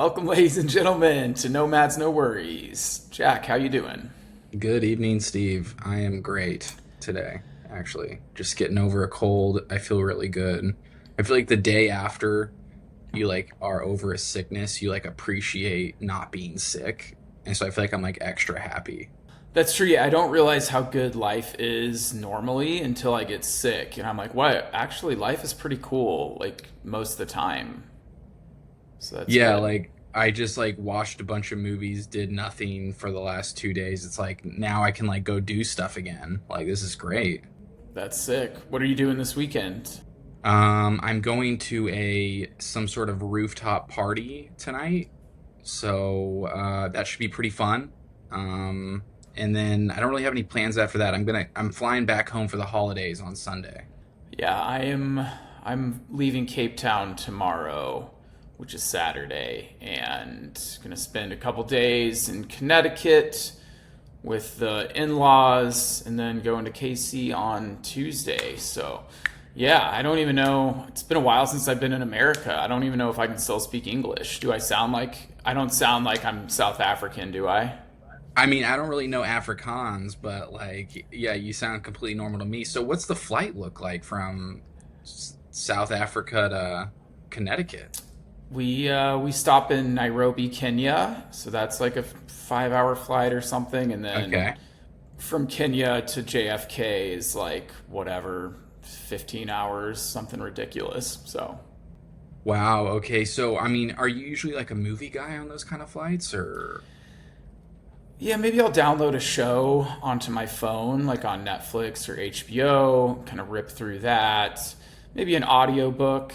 Welcome, ladies and gentlemen, to Nomads No Worries. Jack, how you doing? Good evening, Steve. I am great today, actually. Just getting over a cold. I feel really good. I feel like the day after you are over a sickness, you appreciate not being sick. And so I feel like I'm extra happy. That's true. Yeah, I don't realize how good life is normally until I get sick, and I'm like, "What? Actually, life is pretty cool. Like most of the time." So that's Yeah, good. I just watched a bunch of movies, did nothing for the last 2 days. It's like now I can go do stuff again. Like this is great. That's sick. What are you doing this weekend? I'm going to a some sort of rooftop party tonight, so that should be pretty fun. Um, and then I don't really have any plans after that. I'm flying back home for the holidays on Sunday. Yeah, I'm leaving Cape Town tomorrow, which is Saturday, and gonna spend a couple days in Connecticut with the in-laws, and then going to KC on Tuesday. So, yeah, I don't even know. It's been a while since I've been in America. I don't even know if I can still speak English. Do I sound like I don't sound like I'm South African, do I? I mean, I don't really know Afrikaans, but yeah, you sound completely normal to me. So, what's the flight look like from South Africa to Connecticut? We stop in Nairobi, Kenya, so that's like a 5 hour flight or something, and then Okay. from Kenya to JFK is like whatever 15 hours, something ridiculous. So Wow. Okay. So, I mean, are you usually like a movie guy on those kind of flights, or? yeah, maybe I'll download a show onto my phone, like on Netflix or HBO, kind of rip through that. Maybe an audiobook.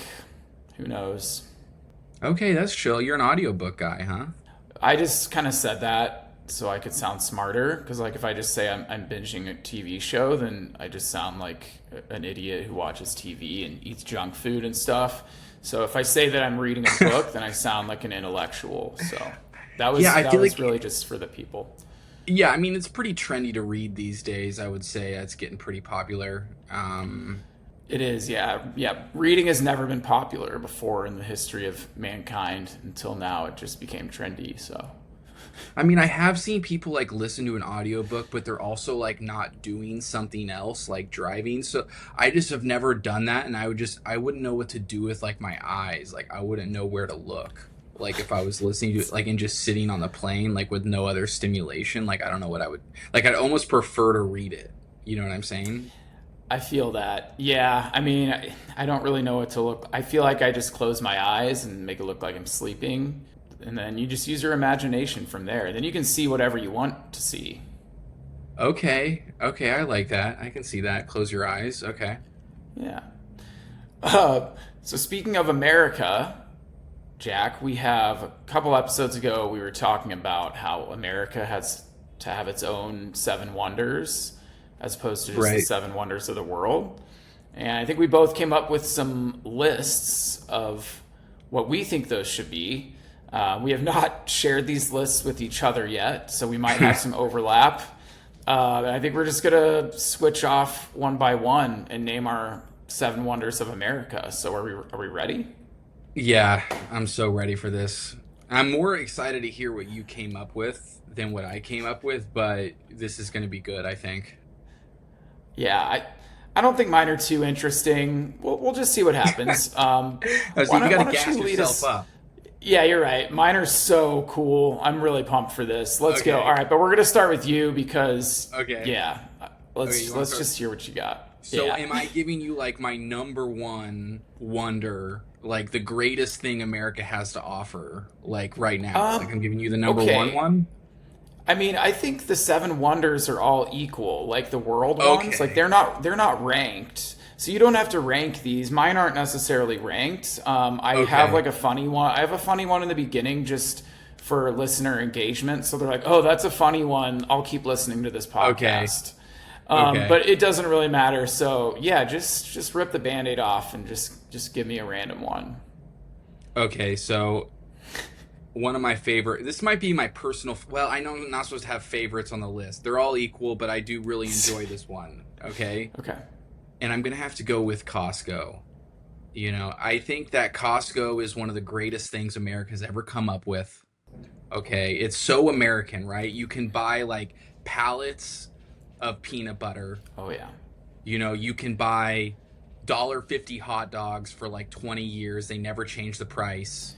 Who knows? Okay, that's chill. You're an audiobook guy, huh? I just kind of said that so I could sound smarter. Because, like, if I just say I'm binging a TV show, then I just sound like an idiot who watches TV and eats junk food and stuff. So if I say that I'm reading a book, then I sound like an intellectual. So that Yeah, was I that feel was like really just for the people. yeah, I mean it's pretty trendy to read these days, I would say. It's getting pretty popular. It is, yeah, yeah. Reading has never been popular before in the history of mankind until now. It just became trendy. So I mean, I have seen people listen to an audiobook, but they're also not doing something else like driving. So I just have never done that and I wouldn't know what to do with my eyes. Like I wouldn't know where to look. Like if I was listening to it and just sitting on the plane with no other stimulation, I don't know what I would I'd almost prefer to read it. You know what I'm saying? I feel that. Yeah, I mean, I don't really know what to look. I feel like I just close my eyes and make it look like I'm sleeping, and then you just use your imagination from there. Then you can see whatever you want to see. Okay. Okay, I like that. I can see that. Close your eyes. Okay. Yeah. Uh, so speaking of America, Jack, we have a couple episodes ago we were talking about how America has to have its own seven wonders as opposed to just the Right. seven wonders of the world. And I think we both came up with some lists of what we think those should be. We have not shared these lists with each other yet, so we might have some overlap. I think we're just gonna switch off one by one and name our seven wonders of America. So are we ready? Yeah, I'm so ready for this. I'm more excited to hear what you came up with than what I came up with, but this is going to be good, I think. Yeah, I don't think mine are too interesting. We'll just see what happens. Oh, so Why you don't got why to don't gas you lead yourself us? up. Yeah, you're right. Mine are so cool. I'm really pumped for this. Let's go. All Okay. right, but we're gonna start with you because Okay. yeah, Okay, you let's want to let's start? just hear what you got. So Yeah. am I giving you my number one wonder, the greatest thing America has to offer, right now? Uh, Like I'm giving you the number one okay. one? I mean, I think the seven wonders are all equal, like the world ones. Like Okay. they're not ranked. So you don't have to rank these. Mine aren't necessarily ranked. I have Okay. like a funny one. I have a funny one in the beginning just for listener engagement. So they're like, "Oh, that's a funny one. I'll keep listening to this Okay. podcast." Okay. But it doesn't really matter. So yeah, just rip the band-aid off and just give me a random one. Okay, so one of my favorite. This might be my personal. Well, I know I'm not supposed to have favorites on the list. They're all equal, but I do really enjoy this one. Okay, Okay. and I'm gonna have to go with Costco. You know, I think that Costco is one of the greatest things America's ever come up with. Okay, it's so American, right? You can buy like pallets of peanut butter. Oh yeah. You know, you can buy $1.50 hot dogs for like 20 years. They never change the price.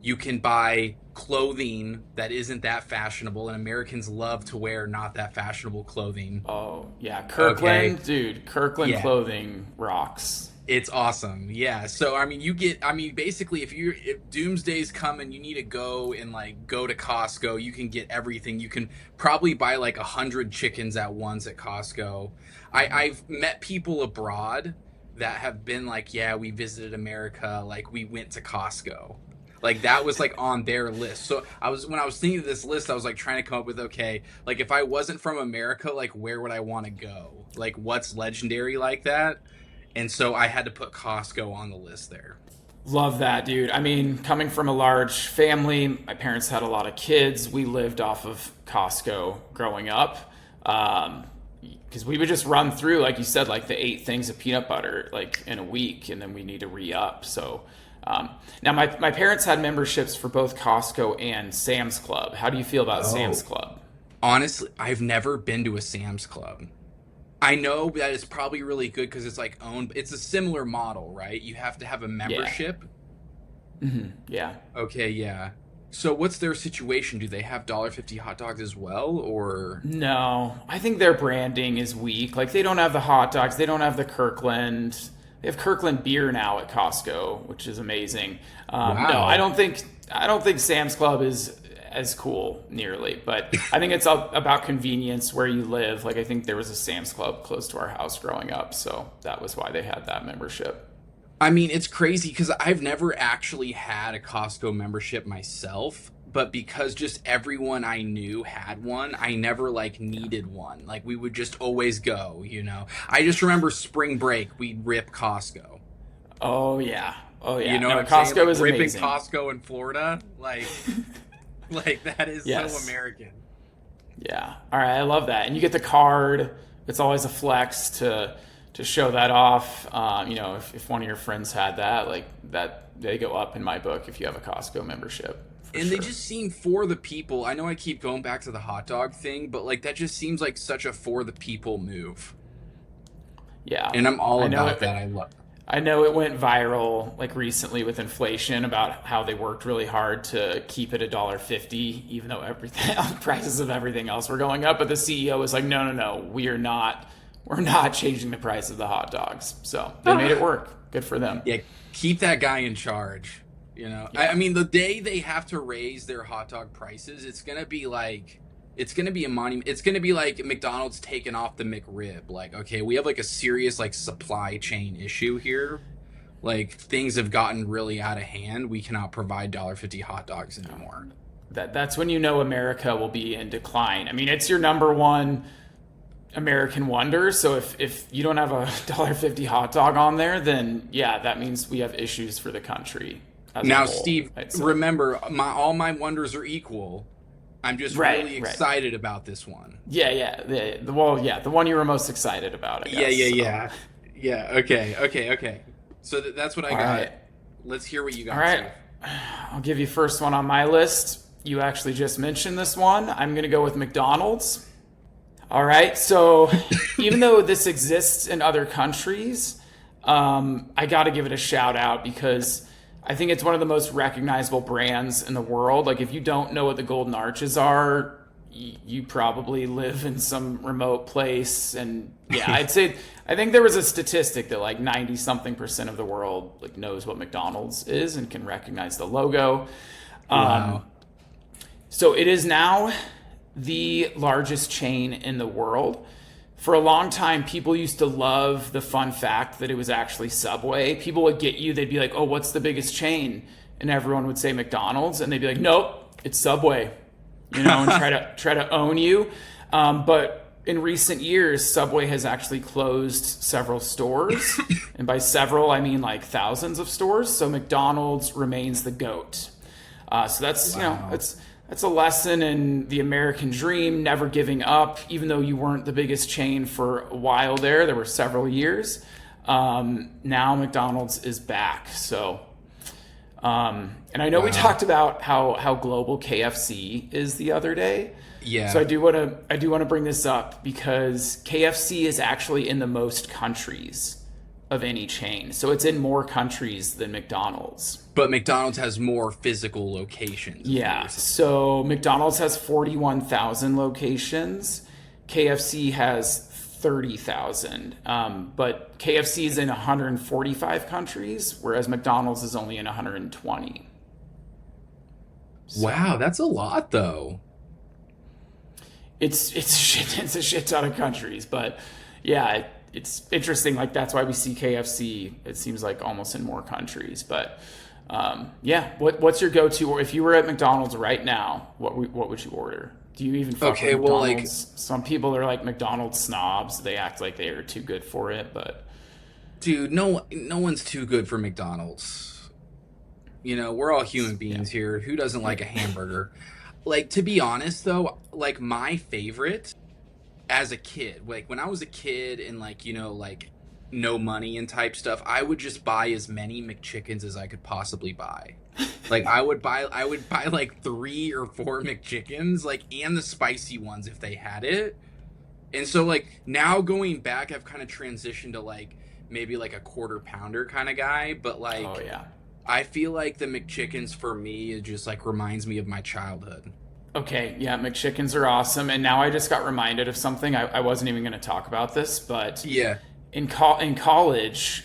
You can buy clothing that isn't that fashionable, and Americans love to wear not that fashionable clothing. Oh yeah, Okay. Kirkland, dude. Kirkland Yeah. clothing rocks. It's awesome. Yeah. So I mean basically if Doomsday's coming, you need to go and like go to Costco. You can get everything. You can probably buy like 100 chickens at once at Costco. I've met people abroad that have been like, yeah, we visited America, like we went to Costco. Like that was like on their list. So when I was thinking of this list, I was like trying to come up with, okay, like if I wasn't from America, like where would I want to go? Like what's legendary like that? And so I had to put Costco on the list there. Love that, dude. I mean, coming from a large family, my parents had a lot of kids. We lived off of Costco growing up. Because we would just run through, like you said, like the 8 things of peanut butter, like in a week, and then we need to re up. So now my parents had memberships for both Costco and Sam's Club. How do you feel about Sam's Oh, Club? honestly, I've never been to a Sam's Club. I know that it's probably really good because it's like owned. It's a similar model, right? You have to have a Yeah. membership. Yeah. Okay, yeah. So what's their situation? Do they have $1.50 hot dogs as well, or No, I think their branding is weak. Like they don't have the hot dogs, they don't have the Kirkland. They have Kirkland beer now at Costco, which is amazing. No, wow? I don't think Sam's Club is as cool nearly, but I think it's about convenience where you live. Like I think there was a Sam's Club close to our house growing up, so that was why they had that membership. I mean, it's crazy because I've never actually had a Costco membership myself, but because just everyone I knew had one, I never like needed one. Like we would just always go, you know. I just remember spring break, we'd rip Costco. Oh yeah, oh You yeah. know what No, I'm saying? Costco Like is ripping amazing. Costco in Florida, like that is so Yes. American. Yeah. All right. I love that. And you get the card. It's always a flex to show that off. If one of your friends had that, like that, they go up in my book if you have a Costco membership for And they sure. just seem for the people. I know I keep going back to the hot dog thing, but like that just seems like such a for the people move. Yeah. And I'm all I know about it. that. I love. I know it went viral like recently with inflation about how they worked really hard to keep it $1.50, even though everything prices of everything else were going up. But the CEO was like, no, no, no, we're not changing the price of the hot dogs. So they made it work. Good for them. Yeah, keep that guy in charge. You know, I Yeah. mean, the day they have to raise their hot dog prices, it's gonna be a monument. It's gonna be like McDonald's taking off the McRib. Like, okay, we have like a serious like supply chain issue here. Like things have gotten really out of hand. We cannot provide $1.50 hot dogs anymore. That's when you know America will be in decline. I mean, it's your number one American wonder. So if you don't have a $1.50 hot dog on there, then yeah, that means we have issues for the country as a Now, whole, Steve, I'd say. remember, my all my wonders are equal. I'm just Right, really right. excited about this one. Yeah, yeah. The one you were most excited about, I Yeah, guess. yeah, So. yeah. Yeah, okay, okay, okay. So that's what I All got. right. Let's hear what you All got, right. Steve. I'll give you first one on my list. You actually just mentioned this one. I'm going to go with McDonald's. All right. So even though this exists in other countries, I got to give it a shout out because I think it's one of the most recognizable brands in the world. Like, if you don't know what the Golden Arches are, you probably live in some remote place. And yeah, I think there was a statistic that like 90 something percent of the world like knows what McDonald's is and can recognize the logo. Wow. So it is now the largest chain in the world. For a long time, people used to love the fun fact that it was actually Subway. People would get you, they'd be like, oh, what's the biggest chain? And everyone would say McDonald's, and they'd be like, nope, it's Subway, and try to own you. But in recent years, Subway has actually closed several stores, and by several, I mean like thousands of stores. So McDonald's remains the GOAT. So that's Wow. that's a lesson in the American dream, never giving up, even though you weren't the biggest chain for a while there. There were several years. Now McDonald's is back. So, and I know we Wow. talked about how global KFC is the other day. Yeah. So I do want to bring this up because KFC is actually in the most countries of any chain. So it's in more countries than McDonald's. But McDonald's has more physical locations. Yeah. So McDonald's has 41,000 locations. KFC has 30,000. But KFC is in 145 countries, whereas McDonald's is only in 120. So Wow, that's a lot though. it's it's a shit ton of countries, but yeah, it's interesting. Like that's why we see KFC. It seems like almost in more countries, but yeah. What's your go-to? Or if you were at McDonald's right now, what would you order? Do you even fuck Okay, with well, like, McDonald's? Some people are like McDonald's snobs. They act like they are too good for it, but dude, no one's too good for McDonald's. You know, we're all human beings here. Who doesn't like a hamburger? Like, to be honest though, like my favorite as a kid, like when I was a kid and like, you know, like no money and type stuff, I would just buy as many McChickens as I could possibly buy. Like I would buy like 3 or 4 McChickens, like, and the spicy ones if they had it. And so like now going back, I've kind of transitioned to like maybe like a quarter pounder kind of guy, but like oh yeah. I feel like the McChickens for me, it just like reminds me of my childhood. Okay, yeah, McChickens are awesome. And now I just got reminded of something. I wasn't even going to talk about this, but Yeah. in college,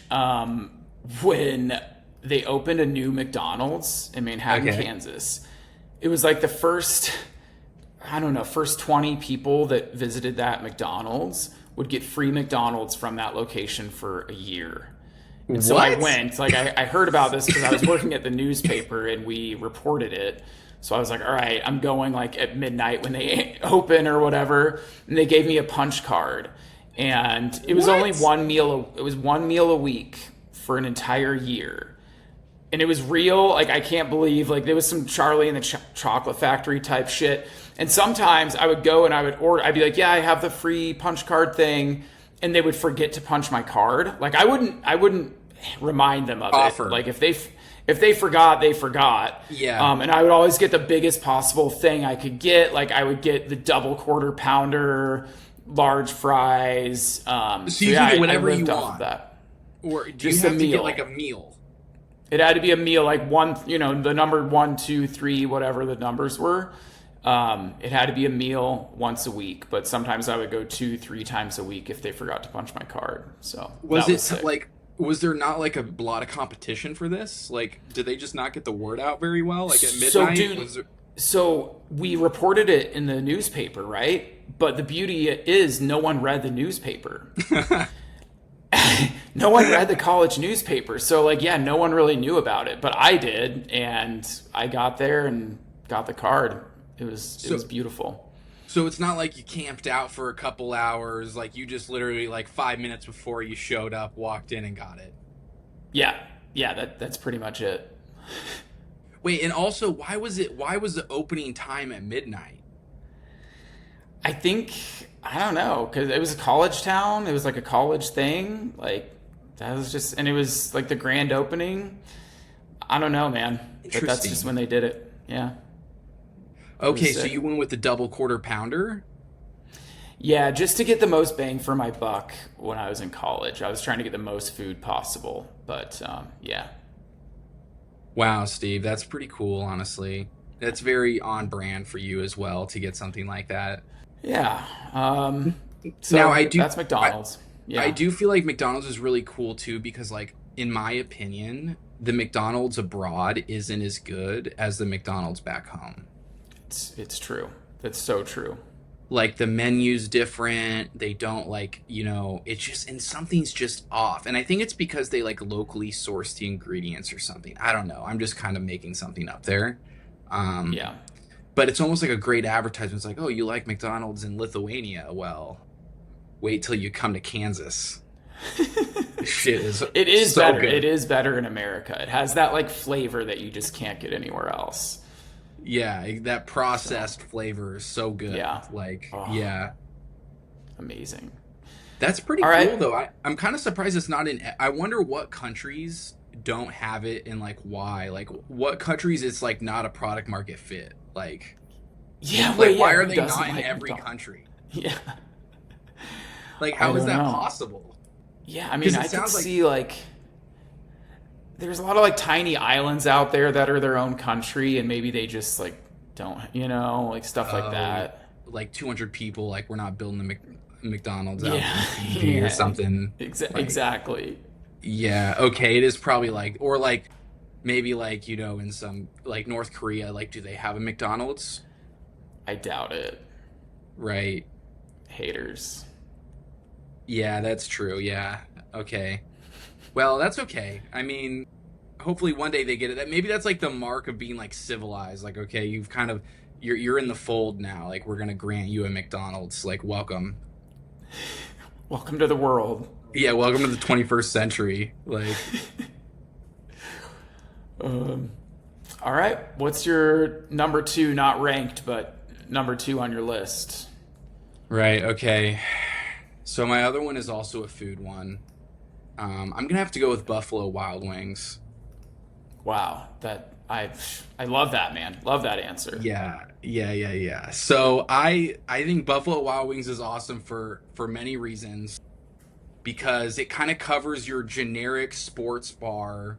when they opened a new McDonald's in Manhattan, Okay. Kansas, it was like the first, I don't know, first 20 people that visited that McDonald's would get free McDonald's from that location for a year. And so I What? went, like I heard about this because I was working at the newspaper and we reported it. So I was like, all right, I'm going like at midnight when they open or whatever. And they gave me a punch card. And it was only What? one meal. It was one meal a week for an entire year. And it was real. Like, I can't believe, like, there was some Charlie and the Chocolate Factory type shit. And sometimes I would go and I would order, I'd be like, yeah, I have the free punch card thing. And they would forget to punch my card. Like, I wouldn't remind them of Offer. it. Like, if they forgot, they forgot. Yeah. And I would always get the biggest possible thing I could get. Like, I would get the double quarter pounder, large fries. So you yeah, can get whatever I lived you off want. of that. Or do Just you a have to get meal. like a meal? It had to be a meal, like one, you know, the number 1, 2, 3, whatever the numbers were. It had to be a meal once a week, but sometimes I would go 2, 3 times a week if they forgot to punch my card. So Was that it sick. like, was there not like a lot of competition for this? Like, did they just not get the word out very well? Like at midnight? So, dude, Was there... so we reported it in the newspaper, right? But the beauty is no one read the newspaper. No one read the college newspaper. So, like, yeah, no one really knew about it. But I did, and I got there and got the card. It was beautiful. So it's not like you camped out for a couple hours, like you just literally like 5 minutes before you showed up, walked in and got it. Yeah, that's pretty much it. Wait, and also why was the opening time at midnight? I think, I don't know, because it was a college town. It was like a college thing. Like, that was just, and it was like the grand opening. I don't know, man. But that's Interesting. just when they did it. Yeah. Okay, so sick. you went with the double quarter pounder? Yeah, just to get the most bang for my buck when I was in college. I was trying to get the most food possible. But, yeah. Wow, Steve, that's pretty cool, honestly. That's very on brand for you as well to get something like that. Yeah. So Now, that's McDonald's. Yeah. I do feel like McDonald's is really cool too because, like, in my opinion, the McDonald's abroad isn't as good as the McDonald's back home. It's true. That's so true. Like, the menu's different. They don't, like, you know, it's just, and something's just off. And I think it's because they like locally source the ingredients or something. I don't know. I'm just kind of making something up there. Yeah. But it's almost like a great advertisement. It's like, oh, you like McDonald's in Lithuania? Well, wait till you come to Kansas. Shit is It is so better. good. It is better in America. It has that like flavor that you just can't get anywhere else. Yeah, that processed flavor is so good. Yeah. Like, Oh. yeah. Amazing. That's pretty All cool, right. though. I'm kind of surprised it's not in. I wonder what countries don't have it and like why. Like, what countries it's like not a product market fit. Yeah, Like wait, why yeah, are who they doesn't not in like every McDonald's? country? Yeah, Like, I how is don't that know. possible? Yeah, I mean, Because it I could sounds like, see like there's a lot of like tiny islands out there that are their own country, and maybe they just like don't, like stuff like oh, that. like 200 people. Like, we're not building a McDonald's out Yeah, in Fiji or yeah, something. Like, exactly. yeah, okay, it is probably like, or like maybe like in some like North Korea. Like, do they have a McDonald's? I doubt it. Right. Haters. Yeah, that's true. Yeah. Okay. Well, that's okay. I mean, hopefully one day they get it. That maybe that's like the mark of being like civilized. Like, okay, you've kind of you're in the fold now. Like, we're gonna grant you a McDonald's. Like, welcome. Welcome to the world. Yeah, welcome to the 21st century. Like, Um, all right. What's your number two, not ranked, but number two on your list? right. Okay. So my other one is also a food one. I'm gonna have to go with Buffalo Wild Wings. Wow, I love that, man. Love that answer. Yeah, yeah, yeah, yeah. So I think Buffalo Wild Wings is awesome for many reasons because it kind of covers your generic sports bar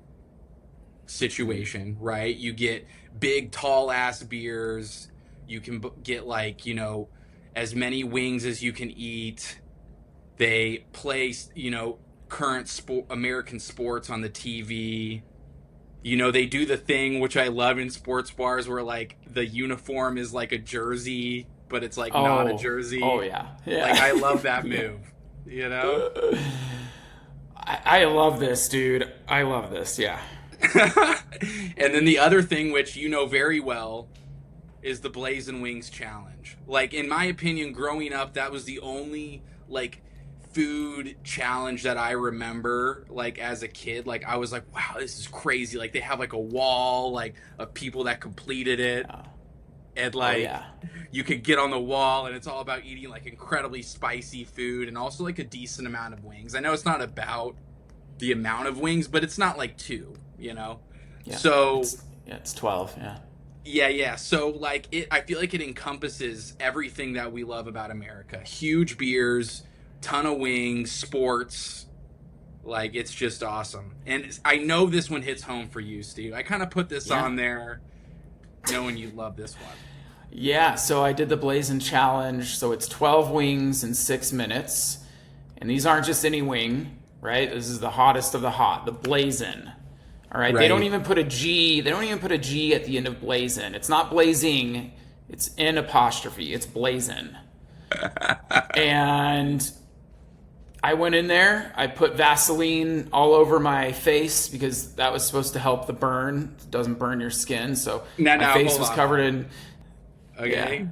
situation, right? You get big tall ass beers, you can get like, as many wings as you can eat. They play, current American sports on the TV. They do the thing which I love in sports bars where like the uniform is like a jersey, but it's like not a Oh jersey. yeah, Like, yeah, I love that yeah. move, you know? I love this, dude. I love this. Yeah. And then the other thing, which you know very well, is the Blazing Wings challenge. Like, in my opinion, growing up, that was the only like food challenge that I remember like as a kid. Like, I was like, wow, this is crazy. Like, they have like a wall like of people that completed it, Yeah. and Oh like yeah. you could get on the wall and it's all about eating like incredibly spicy food and also like a decent amount of wings. I know it's not about the amount of wings, but it's not like two. Yeah. So It's 12. Yeah. yeah, yeah. So like I feel like it encompasses everything that we love about America. Huge beers, ton of wings, sports. Like, it's just awesome. And I know this one hits home for you, Steve. I kind of put this Yeah. on there knowing you love this one. Yeah, so I did the Blazing Challenge. So it's 12 wings in 6 minutes. And these aren't just any wing, right? This is the hottest of the hot, the Blazing. All right. They don't Right. even put a G. They don't even put a G at the end of Blazing. It's not blazing. It's N apostrophe. It's Blazing. And I went in there. I put Vaseline all over my face because that was supposed to help the burn. It doesn't burn your skin. So Now, my now, face hold was on, covered hold on. in. Yeah. Okay.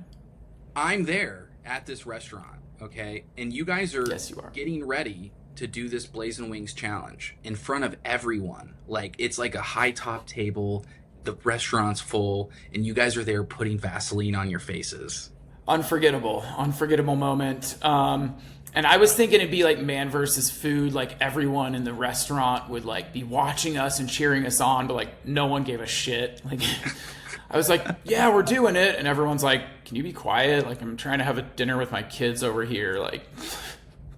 I'm there at this restaurant, okay? And you guys are Yes, you are. getting ready to do this Blazing Wings challenge in front of everyone. Like, it's like a high top table, the restaurant's full, and you guys are there putting Vaseline on your faces. Unforgettable moment. And I was thinking it'd be like man versus food, like everyone in the restaurant would like be watching us and cheering us on, but like no one gave a shit. Like I was like, yeah, we're doing it, and everyone's like, can you be quiet? Like, I'm trying to have a dinner with my kids over here. Like,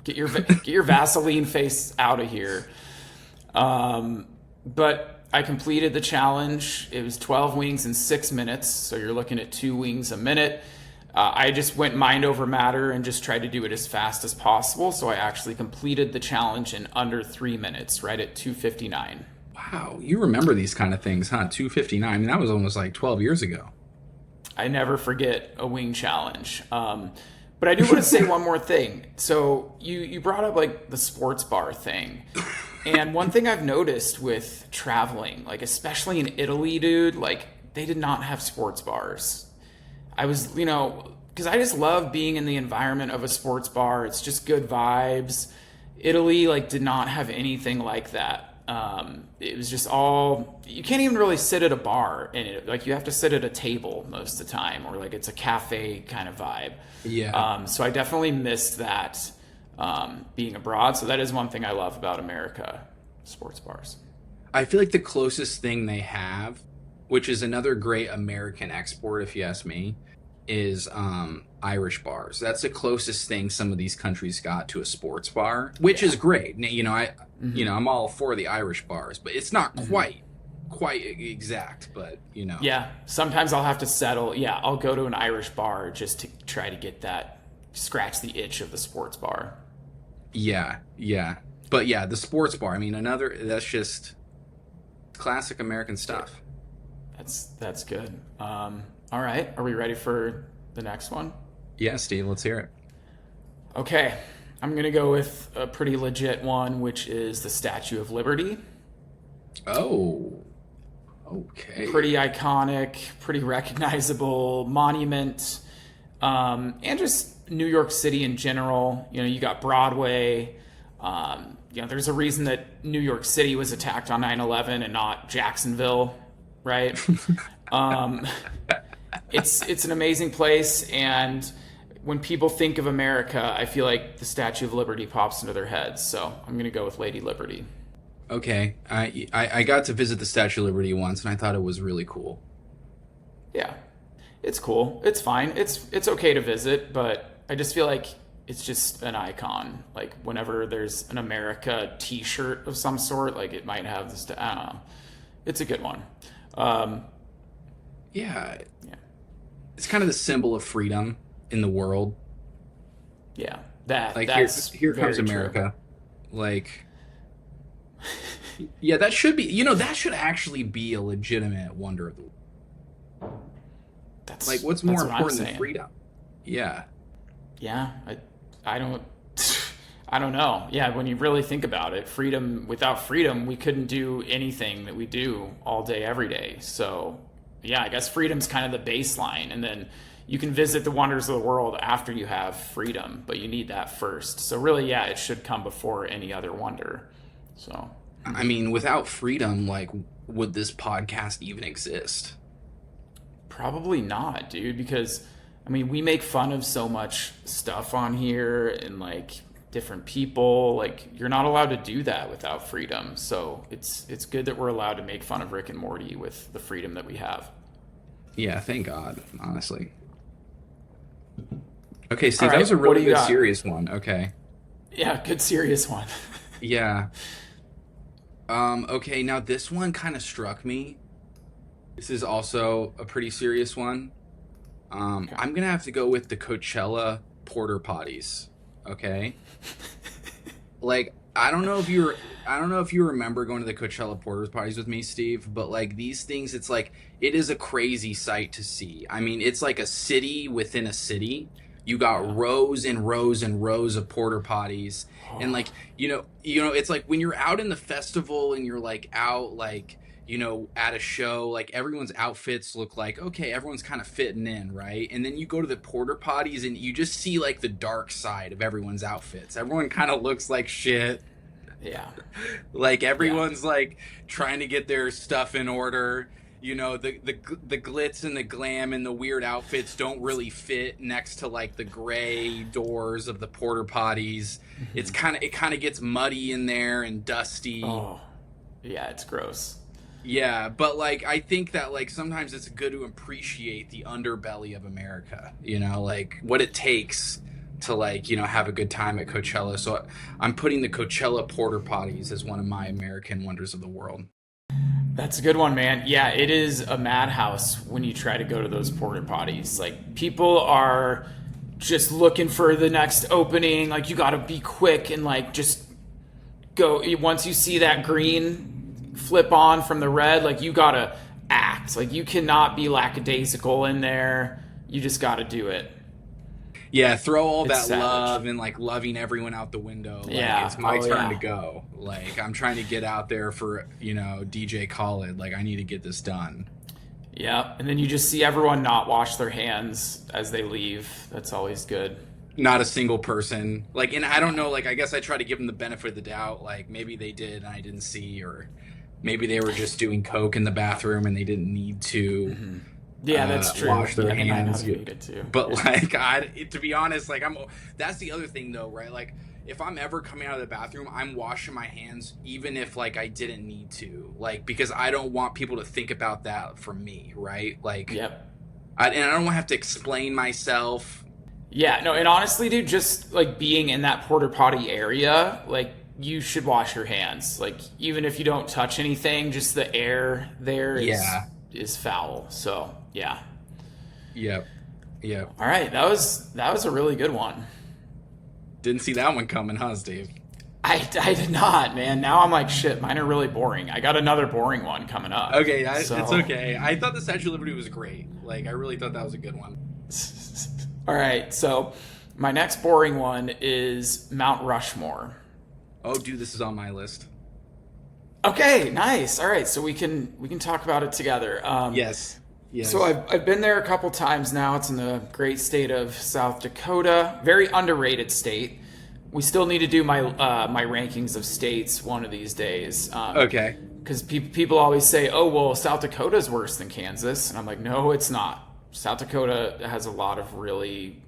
get your Vaseline face out of here. But I completed the challenge. It was 12 wings in 6 minutes, so you're looking at 2 wings a minute. I just went mind over matter and just tried to do it as fast as possible. So I actually completed the challenge in under 3 minutes, right at 2:59. Wow, you remember these kind of things, huh? 259. I mean, that was almost like 12 years ago. I never forget a wing challenge. But I do want to say one more thing. So you brought up like the sports bar thing. And one thing I've noticed with traveling, like especially in Italy, dude, like they did not have sports bars. I was, because I just love being in the environment of a sports bar. It's just good vibes. Italy, like, did not have anything like that. It was just all, you can't even really sit at a bar in it. Like, you have to sit at a table most of the time, or like it's a cafe kind of vibe. Yeah. So I definitely missed that. being abroad. So that is one thing I love about America, sports bars. I feel like the closest thing they have, which is another great American export, if you ask me, is Irish bars. That's the closest thing some of these countries got to a sports bar, which is great. I'm all for the Irish bars, but it's not quite exact. But Yeah, sometimes I'll have to settle. Yeah, I'll go to an Irish bar just to try to get that, scratch the itch of the sports bar. yeah, yeah. But yeah, the sports bar. I mean, that's just classic American stuff. That's good. All right, are we ready for the next one? Yeah, Steve, let's hear it. Okay, I'm gonna go with a pretty legit one, which is the Statue of Liberty. Oh, okay. Pretty iconic, pretty recognizable monument, and just New York City in general. You got Broadway. There's a reason that New York City was attacked on 9/11 and not Jacksonville, right? It's an amazing place, and when people think of America, I feel like the Statue of Liberty pops into their heads. So I'm going to go with Lady Liberty. Okay, I got to visit the Statue of Liberty once, and I thought it was really cool. Yeah, it's cool. It's fine. It's okay to visit, but I just feel like it's just an icon. Like whenever there's an America T-shirt of some sort, like it might have this. I don't know. It's a good one. Yeah, Yeah. it's kind of the symbol of freedom in the world. Yeah, that's here comes very America. Like, yeah, that should be. That should actually be a legitimate wonder of the world. That's like, what's more that's what I'm important than saying. freedom? Yeah. Yeah, I don't I don't know. Yeah, when you really think about it, without freedom, we couldn't do anything that we do all day every day. So, yeah, I guess freedom's kind of the baseline, and then you can visit the wonders of the world after you have freedom, but you need that first. So really, yeah, it should come before any other wonder. So, I mean, without freedom, like, would this podcast even exist? probably not, dude, because I mean, we make fun of so much stuff on here and like different people. Like, you're not allowed to do that without freedom. So it's good that we're allowed to make fun of Rick and Morty with the freedom that we have. Yeah, thank God, honestly. Okay, Steve, All that was a right, what do really you good got? serious one. Okay. Yeah, good serious one. Yeah. Okay, now this one kind of struck me. This is also a pretty serious one. I'm gonna have to go with the Coachella porter potties. Okay. Like, I don't know if you remember going to the Coachella porter potties with me, Steve, but like these things, it's like it is a crazy sight to see. I mean, it's like a city within a city. You got rows and rows and rows of porter potties, and like it's like when you're out in the festival and you're like out like at a show, like everyone's outfits look like, okay, everyone's kind of fitting in, right? And then you go to the porter potties and you just see like the dark side of everyone's outfits. Everyone kind of looks like shit. Yeah. Like everyone's like trying to get their stuff in order. The glitz and the glam and the weird outfits don't really fit next to like the gray doors of the porter potties. Mm-hmm. It kind of gets muddy in there and dusty. Oh, yeah, it's gross. Yeah, but like I think that like sometimes it's good to appreciate the underbelly of America, like what it takes to like, have a good time at Coachella. So I'm putting the Coachella porter potties as one of my American wonders of the world. That's a good one, man. Yeah, it is a madhouse when you try to go to those porta potties. Like, people are just looking for the next opening. Like, you got to be quick and like just go. Once you see that green flip on from the red, like, you got to act. Like, you cannot be lackadaisical in there. You just got to do it. Yeah, throw all It's that savage. love and like loving everyone out the window. Like, Yeah. it's my Oh, turn yeah. to go. Like, I'm trying to get out there for, DJ Khaled. Like, I need to get this done. Yeah, and then you just see everyone not wash their hands as they leave. That's always good. Not a single person. Like, and I don't know, like, I guess I try to give them the benefit of the doubt. Like, maybe they did and I didn't see, or maybe they were just doing coke in the bathroom and they didn't need to. Mm-hmm. Yeah, that's true. Wash their Yeah, hands. they might not have made it too. But like, to be honest, like, that's the other thing though, right? Like, if I'm ever coming out of the bathroom, I'm washing my hands even if like I didn't need to, like, because I don't want people to think about that from me, right? Like, Yep. and I don't want to have to explain myself. Yeah, no, and honestly, dude, just like being in that porta potty area, like you should wash your hands. Like even if you don't touch anything, just the air there Yeah. is foul. So yeah. Yep. Yep. All right, that was a really good one. Didn't see that one coming, huh, Steve? I did not, man. Now I'm like, shit, mine are really boring. I got another boring one coming up. Okay, So, it's okay. I thought the Statue of Liberty was great. Like, I really thought that was a good one. all right, so my next boring one is Mount Rushmore. Oh, dude, this is on my list. Okay, nice. All right, so we can talk about it together. Yes. Yes. So I've been there a couple times now. It's in the great state of South Dakota. Very underrated state. We still need to do my my rankings of states one of these days. Okay. Because people always say, "Oh, well, South Dakota's worse than Kansas," and I'm like, "No, it's not. South Dakota has a lot of really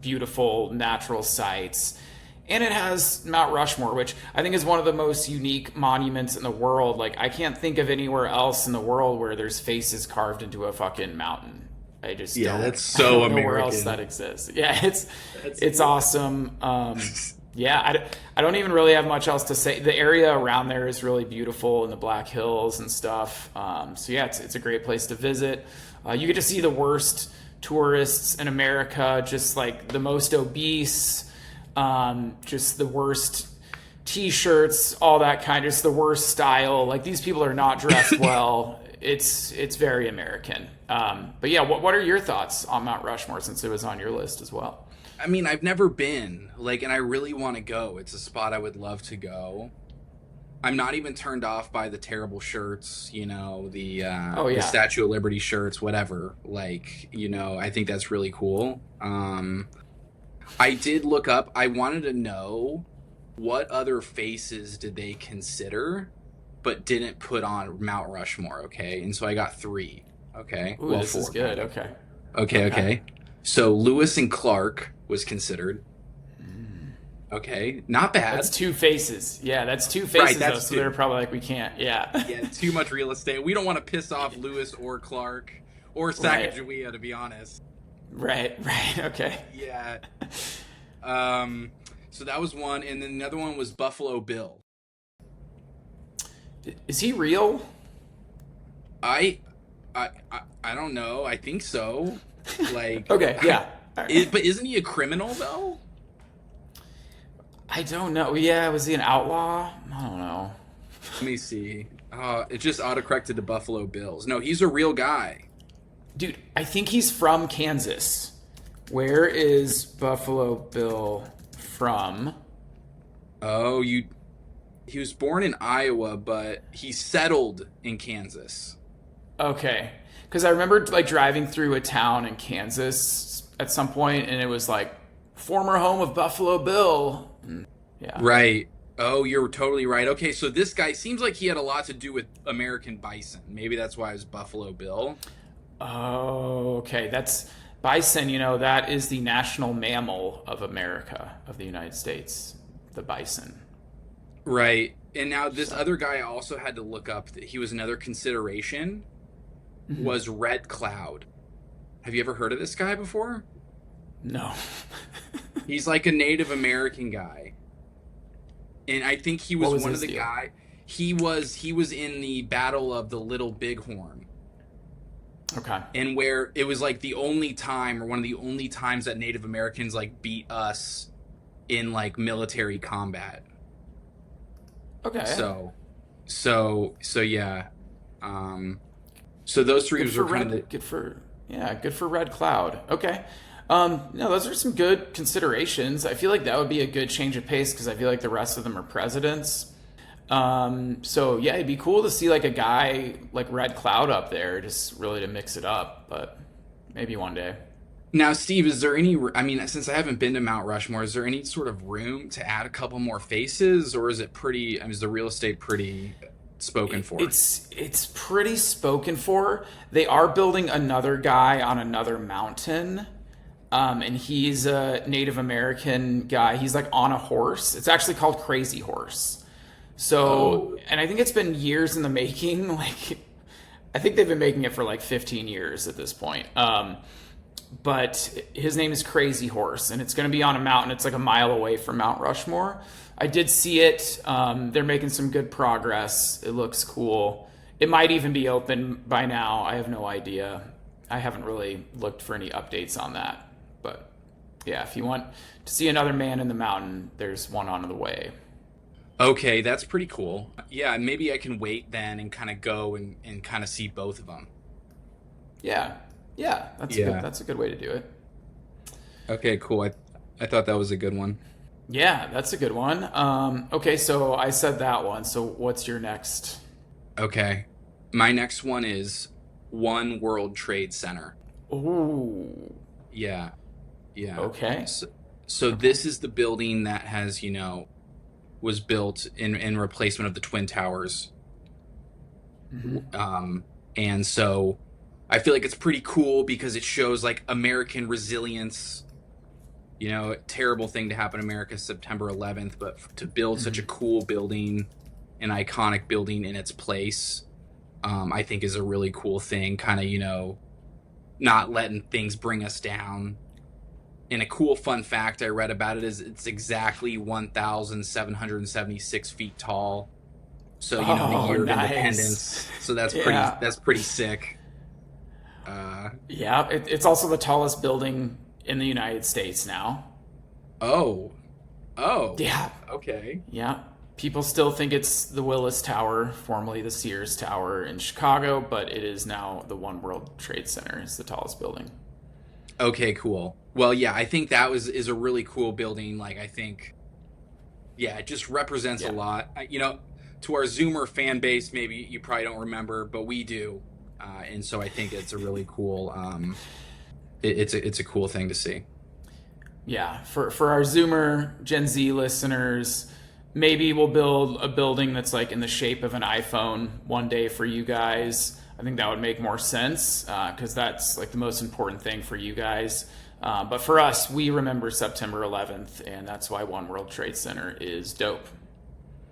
beautiful natural sites." And it has Mount Rushmore, which I think is one of the most unique monuments in the world. Like, I can't think of anywhere else in the world where there's faces carved into a fucking mountain. I just don't. That's so I don't know American. where else that exists. Yeah, it's awesome. Yeah, I don't even really have much else to say. The area around there is really beautiful in the Black Hills and stuff. So yeah, it's a great place to visit. You get to see the worst tourists in America, just like the most obese, just the worst t-shirts, all that kind, just the worst style. Like these people are not dressed well. It's very American. But yeah, what are your thoughts on Mount Rushmore since it was on your list as well? I mean, I've never been, like, and I really want to go. It's a spot I would love to go. I'm not even turned off by the terrible shirts, the Statue of Liberty shirts, whatever. Like, I think that's really cool. I did look up, I wanted to know what other faces did they consider, but didn't put on Mount Rushmore, okay? And so I got 3, okay? Ooh, this is good, okay. Okay. So Lewis and Clark was considered. Okay, not bad. That's 2 faces. Yeah, that's 2 faces, right, though, so they're probably like, we can't, yeah. Yeah, too much real estate. We don't want to piss off Lewis or Clark or Sacagawea, to be honest. Right, okay. Yeah. So that was one, and then the other one was Buffalo Bill. Is he real? I don't know. I think so. Like, okay, yeah. But isn't he a criminal though? I don't know. Yeah, was he an outlaw? I don't know. Let me see. It just autocorrected to Buffalo Bills. No, he's a real guy. Dude, I think he's from Kansas. Where is Buffalo Bill from? Oh, he was born in Iowa, but he settled in Kansas. Okay. Because I remember like driving through a town in Kansas at some point, and it was like, former home of Buffalo Bill. Yeah. Right. Oh, you're totally right. Okay, so this guy seems like he had a lot to do with American bison. Maybe that's why it was Buffalo Bill. Oh, okay. That's bison, that is the national mammal of America, of the United States, the bison. Right. And now this other guy I also had to look up that he was another consideration was Red Cloud. Have you ever heard of this guy before? No. He's like a Native American guy. And I think he was one of the guy. He was in the Battle of the Little Bighorn. Okay. And where it was like the only time, or one of the only times, that Native Americans like beat us in like military combat. Okay. So yeah. So those 3 were kind of good for Red Cloud. Okay. No, those are some good considerations. I feel like that would be a good change of pace because I feel like the rest of them are presidents. So yeah, it'd be cool to see like a guy like Red Cloud up there, just really to mix it up, but maybe one day. Now, Steve, is there any, I mean, since I haven't been to Mount Rushmore, is there any sort of room to add a couple more faces, or is it pretty, is the real estate pretty spoken for? It's pretty spoken for. They are building another guy on another mountain. And he's a Native American guy. He's like on a horse. It's actually called Crazy Horse. So, Oh, and I think it's been years in the making. Like, I think they've been making it for like 15 years at this point. But his name is Crazy Horse, and it's going to be on a mountain. It's like a mile away from Mount Rushmore. I did see it. They're making some good progress. It looks cool. It might even be open by now. I have no idea. I haven't really looked for any updates on that. But yeah, if you want to see another man in the mountain, there's one on the way. okay, that's pretty cool. Yeah, maybe I can wait then and kind of go and kind of see both of them. Yeah, yeah, Yeah. that's a good way to do it. Okay, cool. I thought that was a good one. Yeah, that's a good one. Okay, so I said that one. So what's your next? Okay. My next one is One World Trade Center. Ooh, Yeah. Yeah. okay, So okay. this is the building that has, was built in replacement of the Twin Towers. Hmm. Um, and so I feel like it's pretty cool because it shows like American resilience. Terrible thing to happen in America September 11th, but to build such a Hmm. cool building, an iconic building in its place, I think is a really cool thing. Kind of, not letting things bring us down. And a cool fun fact I read about it is it's exactly 1,776 feet tall. So, the Oh, year of nice. independence. So that's pretty Yeah, that's pretty sick. Uh, yeah. It's also the tallest building in the United States now. oh, oh, Yeah, okay. yeah. People still think it's the Willis Tower, formerly the Sears Tower in Chicago, but it is now the One World Trade Center. It's the tallest building. Okay, cool. Well, yeah, I think that is a really cool building. Like, I think, yeah, it just represents a Yeah, lot. To our Zoomer fan base, maybe you probably don't remember, but we do. And so I think it's a really cool. It's a cool thing to see. yeah. For our Zoomer Gen Z listeners, maybe we'll build a building that's like in the shape of an iPhone one day for you guys. I think that would make more sense because that's like the most important thing for you guys. But for us, we remember September 11th, and that's why One World Trade Center is dope.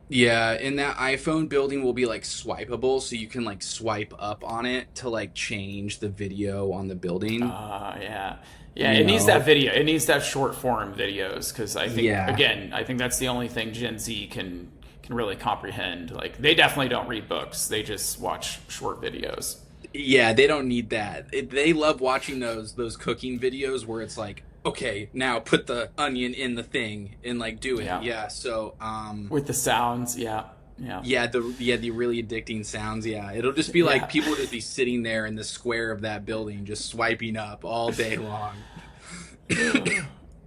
Yeah, and that iPhone building will be like swipeable, so you can like swipe up on it to like change the video on the building. Yeah, yeah. You It needs that know? video. It needs to have short form videos because I think Yeah. again, I think that's the only thing Gen Z can really comprehend. Like they definitely don't read books; they just watch short videos. Yeah, they don't need that. They love watching those cooking videos where it's like, okay, now put the onion in the thing and like do it. Yeah, Yeah. So, with the sounds. Yeah, yeah, the really addicting sounds. Yeah, it'll just be like yeah. people will just be sitting there in the square of that building, just swiping up all day long.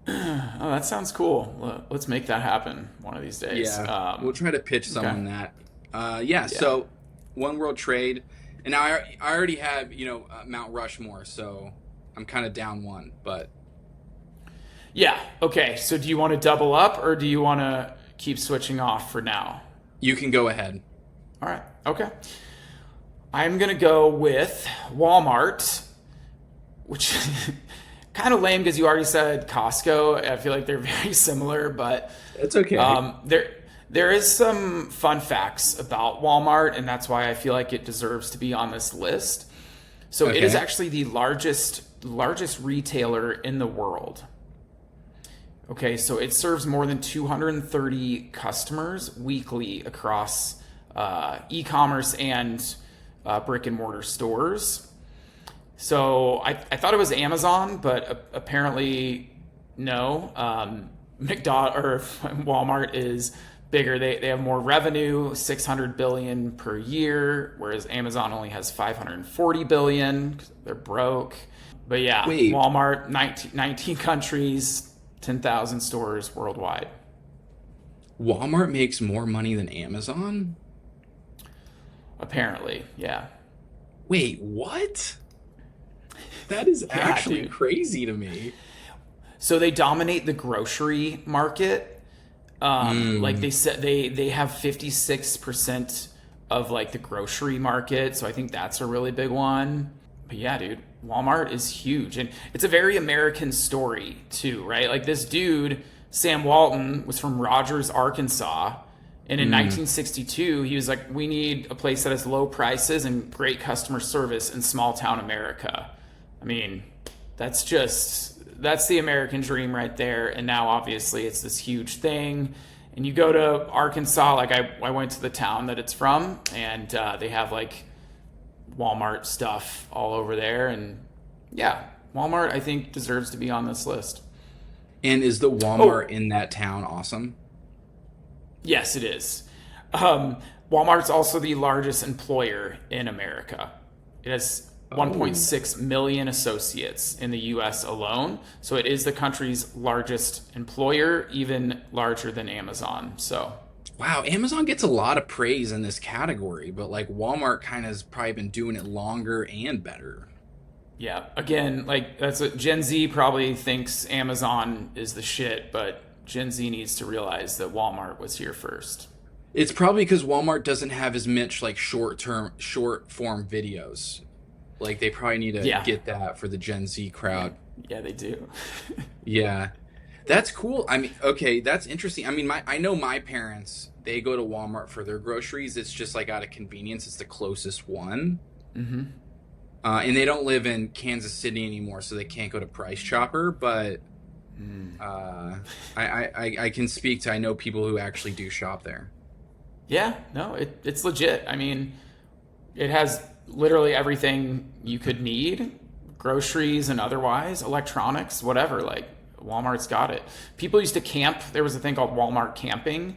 Oh, that sounds cool. Let's make that happen one of these days. Yeah, we'll try to pitch Okay. someone that. Yeah. Yeah. So, One World Trade, and now I already have Mount Rushmore, so I'm kind of down one, but Yeah. Okay. So do you want to double up or do you want to keep switching off for now? you can go ahead. All right. Okay. I'm going to go with Walmart, which kind of lame because you already said Costco. I feel like they're very similar, but It's okay. there is some fun facts about Walmart, and that's why I feel like it deserves to be on this list. So it is Okay. actually the largest retailer in the world. Okay, so it serves more than 230 customers weekly across e-commerce and brick and mortar stores. So I thought it was Amazon, but apparently no. McDonald or Walmart is bigger. They have more revenue, 600 billion per year, whereas Amazon only has 540 billion. They're broke. But yeah, Wait, Walmart, 19 countries, 10,000 stores worldwide. Walmart makes more money than Amazon? Apparently, yeah. Wait, what? That is Yeah, actually dude. crazy to me. So they dominate the grocery market. Like Mm, they said, they have 56% of like the grocery market. So I think that's a really big one. But yeah, dude, Walmart is huge, and it's a very American story too, right? Like this dude, Sam Walton, was from Rogers, Arkansas, and in 1962 he was like, we need a place that has low prices and great customer service in small town America. I mean, that's the American dream right there. And now obviously it's this huge thing. And you go to Arkansas, like I went to the town that it's from, and they have like Walmart stuff all over there. And yeah, Walmart I think deserves to be on this list. And is the Walmart in that town awesome? Yes, it is. Walmart's also the largest employer in America. It has 1.6 million associates in the US alone. So it is the country's largest employer, even larger than Amazon. So Wow, Amazon gets a lot of praise in this category, but like Walmart kind of has probably been doing it longer and better. yeah, again, like that's what Gen Z probably thinks Amazon is the shit, but Gen Z needs to realize that Walmart was here first. It's probably because Walmart doesn't have as much like short form videos. Like they probably need to Yeah. get that for the Gen Z crowd. Yeah, they do. Yeah. That's cool. I mean, okay, that's interesting. I mean, I know my parents, they go to Walmart for their groceries. It's just like out of convenience. It's the closest one. And they don't live in Kansas City anymore, so they can't go to Price Chopper. But I can speak to, I know people who actually do shop there. Yeah, no, it's legit. I mean, it has literally everything you could need, groceries and otherwise, electronics, whatever. Like Walmart's got it. People used to camp. There was a thing called Walmart camping,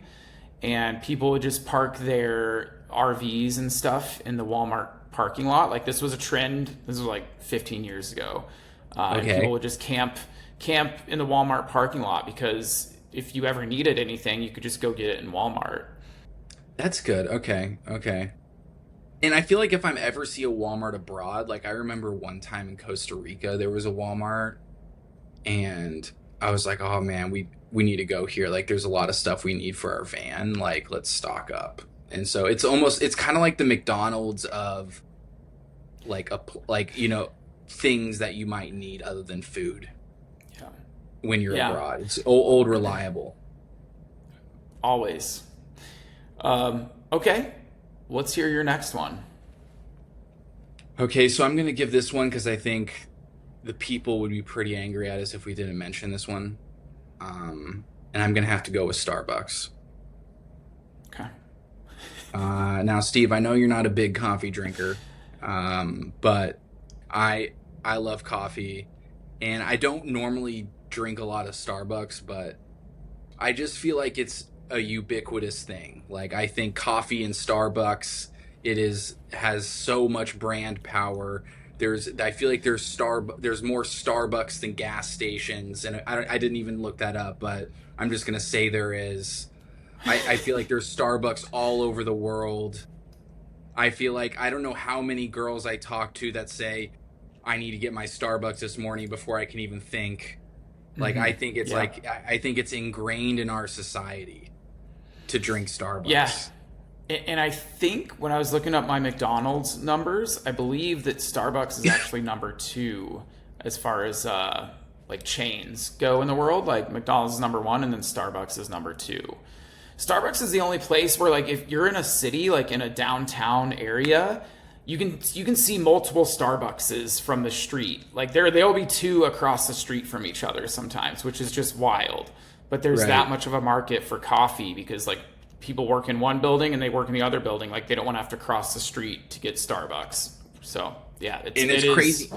and people would just park their RVs and stuff in the Walmart parking lot. Like this was a trend. This was like 15 years ago. And Okay. people would just camp in the Walmart parking lot because if you ever needed anything, you could just go get it in Walmart. That's good. Okay. Okay. And I feel like if I'm ever see a Walmart abroad, like I remember one time in Costa Rica, there was a Walmart and I was like, oh man, we need to go here. Like there's a lot of stuff we need for our van. Like let's stock up. And so it's kind of like the McDonald's of like like, you know, things that you might need other than food Yeah. when you're Yeah. abroad. It's old reliable. Always. Okay. Let's hear your next one. Okay, so I'm gonna give this one because I think the people would be pretty angry at us if we didn't mention this one. And I'm gonna have to go with Starbucks. Okay. Now, Steve, I know you're not a big coffee drinker, but I love coffee, and I don't normally drink a lot of Starbucks, but I just feel like it's a ubiquitous thing. Like I think coffee in Starbucks, has so much brand power. I feel like there's more Starbucks than gas stations, and I didn't even look that up, but I'm just gonna say there is. I feel like there's Starbucks all over the world. I feel like I don't know how many girls I talk to that say I need to get my Starbucks this morning before I can even think. Like I think it's Yeah. like I think it's ingrained in our society to drink Starbucks. Yeah. And I think when I was looking up my McDonald's numbers, I believe that Starbucks is actually number 2 as far as like chains go in the world. Like McDonald's is number 1 and then Starbucks is number 2. Starbucks is the only place where like if you're in a city, like in a downtown area, you can see multiple Starbuckses from the street. Like there'll be 2 across the street from each other sometimes, which is just wild. But there's Right. that much of a market for coffee because like people work in one building and they work in the other building. Like they don't want to have to cross the street to get Starbucks. So yeah, And it it's is crazy.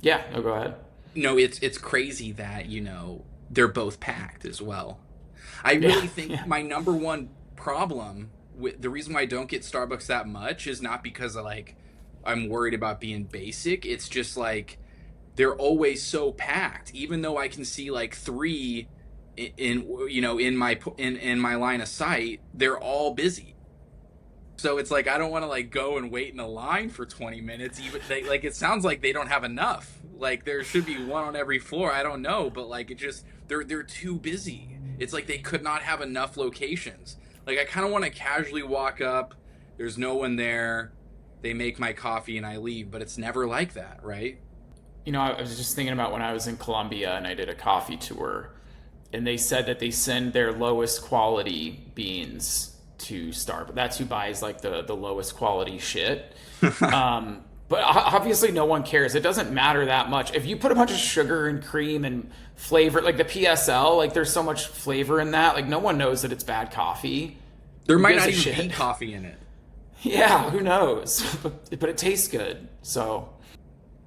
Yeah, no, go ahead. No, it's crazy that, they're both packed as well. I really think yeah. my number one problem with the reason why I don't get Starbucks that much is not because I'm worried about being basic. It's just like they're always so packed. Even though I can see like 3 in my line of sight, they're all busy. So it's like I don't want to like go and wait in a line for 20 minutes. Even like it sounds like they don't have enough. Like there should be one on every floor. I don't know, but like it just they're too busy. It's like they could not have enough locations. Like I kind of want to casually walk up. There's no one there, They make my coffee and I leave, but it's never like that, right? You know, I was just thinking about when I was in Colombia and I did a coffee tour, and they said that they send their lowest quality beans to Starbucks. That's who buys like the lowest quality shit. But obviously, no one cares. It doesn't matter that much. If you put a bunch of sugar and cream and flavor, like the PSL, like there's so much flavor in that, like no one knows that it's bad coffee. There Who might gives not a even be shit? coffee in it. Yeah, who knows? But it tastes good. So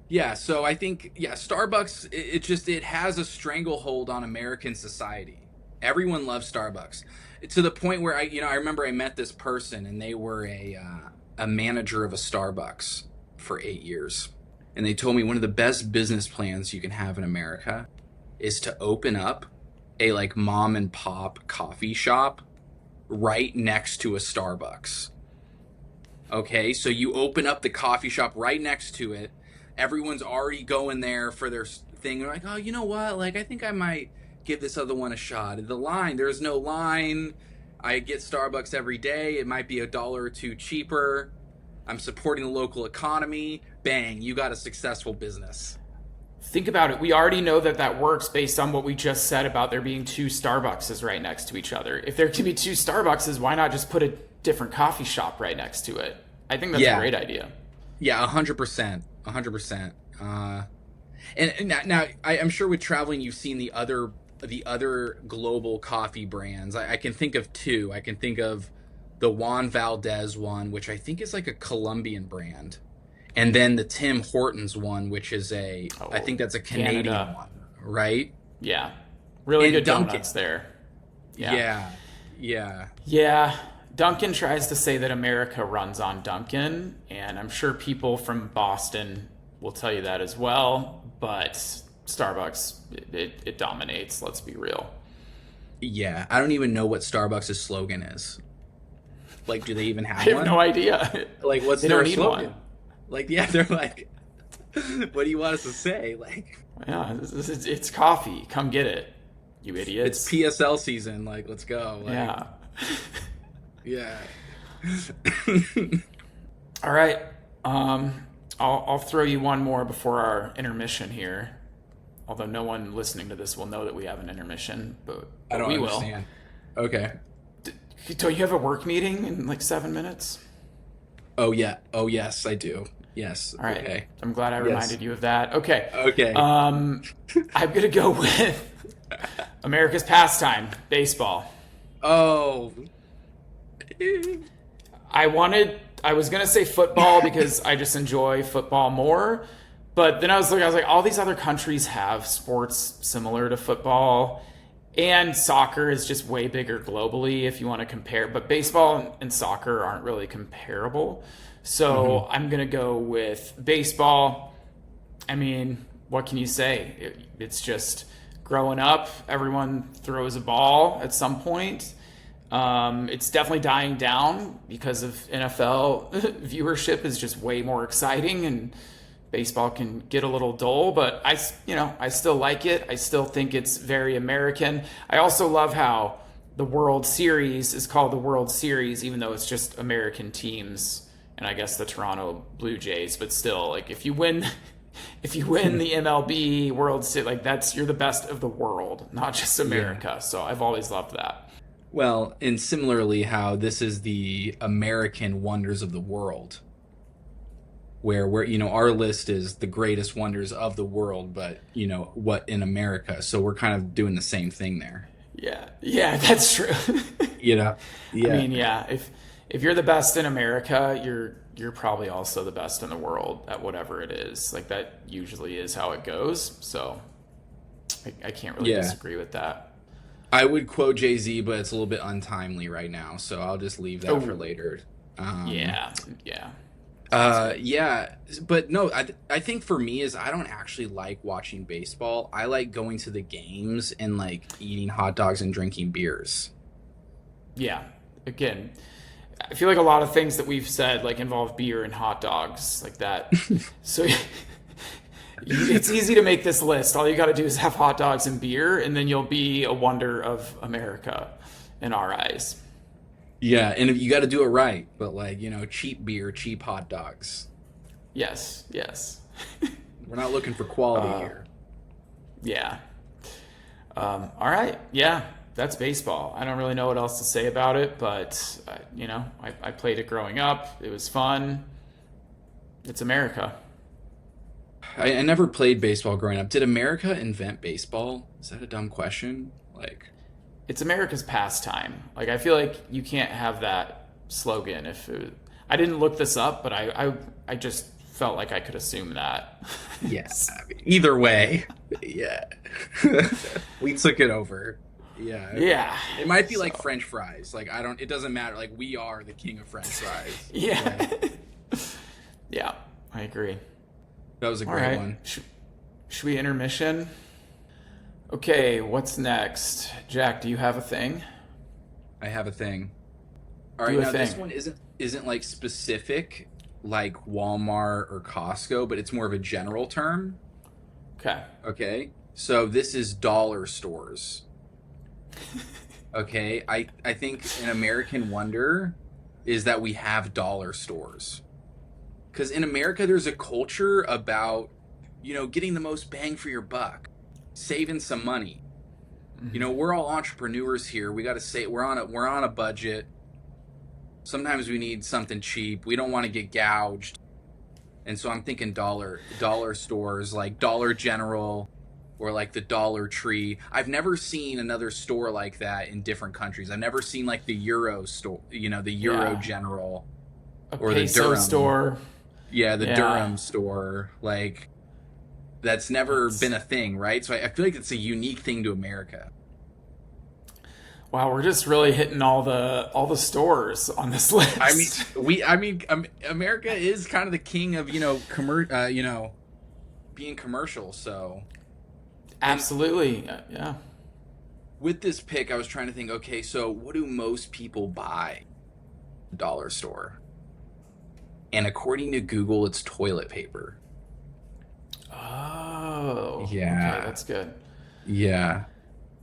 Yeah, so I think Starbucks it has a stranglehold on American society. Everyone loves Starbucks to the point where I remember I met this person and they were a manager of a Starbucks for 8 years, and they told me one of the best business plans you can have in America is to open up a like mom and pop coffee shop right next to a Starbucks. Okay, so you open up the coffee shop right next to it. Everyone's already going there for their thing. They're like, oh, you know what? Like, I think I might give this other one a shot. There's no line. I get Starbucks every day. It might be $1 or $2 cheaper. I'm supporting the local economy. Bang, you got a successful business. think about it. We already know that that works based on what we just said about there being two Starbuckses right next to each other. If there can be two Starbuckses, why not just put a different coffee shop right next to it? I think that's a great idea. Yeah, 100%. 100%. And now I'm sure with traveling, you've seen the other global coffee brands. I can think of two. I can think of the Juan Valdez one, which I think is like a Colombian brand, and then the Tim Hortons one, which is I think that's a Canadian Canada. one, right? Yeah. Really And good Dunkin'. donuts there. Yeah. Yeah. Duncan tries to say that America runs on Duncan, and I'm sure people from Boston will tell you that as well, but Starbucks, it dominates, let's be real. Yeah. I don't even know what Starbucks' slogan is. Like, do they even have I have one? no idea. Like, what's They their don't need slogan? one. Like, yeah, they're like, what do you want us to say? Like, Yeah, it's coffee. Come get it, you idiots. it's PSL season. Like, let's go. Like, Yeah. Yeah. All right. I'll throw you one more before our intermission here. Although no one listening to this will know that we have an intermission, but I don't we understand. Okay. will. Don't you have a work meeting in like 7 minutes? Oh, yeah. Oh, yes, I do. Yes. All right. Okay. I'm glad I Yes. reminded you of that. Okay. Okay. I'm gonna go with America's pastime, baseball. Oh. I was gonna say football because I just enjoy football more, but then I was like, all these other countries have sports similar to football, and soccer is just way bigger globally if you want to compare. But baseball and soccer aren't really comparable, so I'm gonna go with baseball. I mean, what can you say? It's just growing up, everyone throws a ball at some point. It's definitely dying down because of NFL viewership is just way more exciting, and baseball can get a little dull, but I still like it. I still think it's very American. I also love how the World Series is called the World Series, even though it's just American teams, and I guess the Toronto Blue Jays, but still, like if you win the MLB World Series, like you're the best of the world, not just America. So I've always loved that. Well, and similarly, how this is the American wonders of the world, where our list is the greatest wonders of the world, but what in America. So we're kind of doing the same thing there. Yeah, that's true. Yeah. I mean, yeah, if you're the best in America, you're probably also the best in the world at whatever it is. Like that usually is how it goes. So I can't really disagree with that. I would quote Jay-Z, but it's a little bit untimely right now, so I'll just leave that for later. Yeah. But no, I think for me is I don't actually like watching baseball. I like going to the games and like eating hot dogs and drinking beers. Yeah. Again, I feel like a lot of things that we've said like involve beer and hot dogs like that. So it's easy to make this list. All you got to do is have hot dogs and beer, and then you'll be a wonder of America in our eyes. Yeah, and if you got to do it right, but like, cheap beer, cheap hot dogs. Yes, yes. We're not looking for quality Uh, here. yeah. All right. Yeah, that's baseball. I don't really know what else to say about it, but, I played it growing up. It was fun. It's America. I never played baseball growing up. Did America invent baseball? Is that a dumb question? Like, It's America's pastime. Like, I feel like you can't have that slogan I didn't look this up, but I just felt like I could assume that. yeah. I mean, either way, yeah. We took it over. Yeah. Yeah. It might be like So, French fries. Like, it doesn't matter. Like, we are the king of French fries. yeah. Like, Yeah, I agree. that was a All great right. one. Should we intermission? Okay, what's next? Jack, do you have a thing? I have a thing. All right, Do a now this thing. one isn't like specific like Walmart or Costco, but it's more of a general term. Okay. Okay. So this is dollar stores. Okay. I think an American wonder is that we have dollar stores. Because in America, there's a culture about, getting the most bang for your buck, saving some money. We're all entrepreneurs here. We got to say we're on a budget. Sometimes we need something cheap. We don't want to get gouged. And so I'm thinking dollar stores like Dollar General or like the Dollar Tree. I've never seen another store like that in different countries. I've never seen like the Euro store, the Euro Yeah. General A or the peso Durham. store. Yeah, the Yeah. Durham store. Like that's never been That's a thing, right? So I feel like it's a unique thing to America. Wow, we're just really hitting all the stores on this I mean, list. America is kind of the king of being commercial. So, and Absolutely. Yeah. with this pick, I was trying to think. Okay, so what do most people buy at the dollar store? And according to Google, it's toilet paper. Oh, okay, Yeah, that's good. yeah.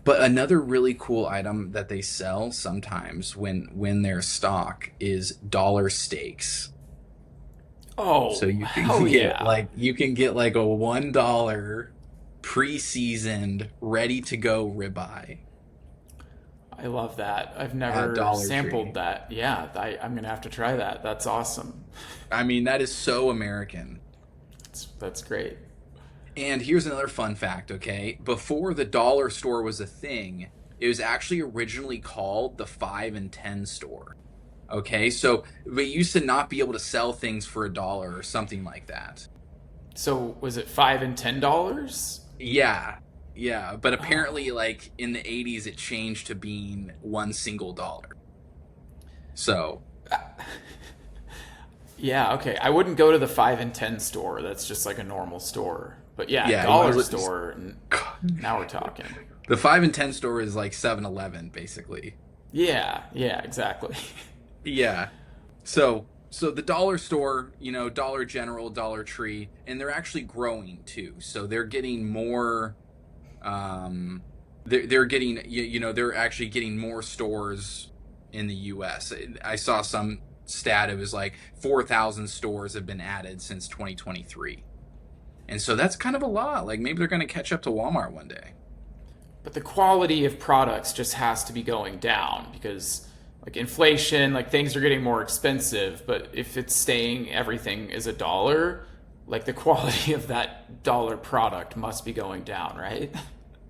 But another really cool item that they sell sometimes when they're stock is dollar steaks. So Oh, you can hell get yeah. like a $1 pre-seasoned, ready to go ribeye I love that. I've at never Dollar sampled Tree. that. Yeah, I'm gonna have to try that. That's awesome. I mean, that is so American. That's great. And here's another fun fact, okay? Before the dollar store was a thing, it was actually originally called the 5 and 10 store. Okay? So they used to not be able to sell things for $1 or something like that. So was it $5 and $10? Yeah. Yeah, but Oh, apparently like in the 80s it changed to being one single dollar. So, yeah. Okay, I wouldn't go to the 5 and 10 store. That's just like a normal store. But yeah, yeah, dollar store. Now we're talking. the 5 and 10 store is like 7-Eleven basically. Yeah. Yeah. Exactly. Yeah. So the dollar store, Dollar General, Dollar Tree, and they're actually growing too. So they're getting more um they're getting they're actually getting more stores in the US. I saw some stat, it was like 4,000 stores have been added since 2023. And so that's kind of a lot. Like maybe they're going to catch up to Walmart one day. But the quality of products just has to be going down because like inflation, like things are getting more expensive, but if it's staying everything is a dollar, like the quality of that dollar product must be going down, right?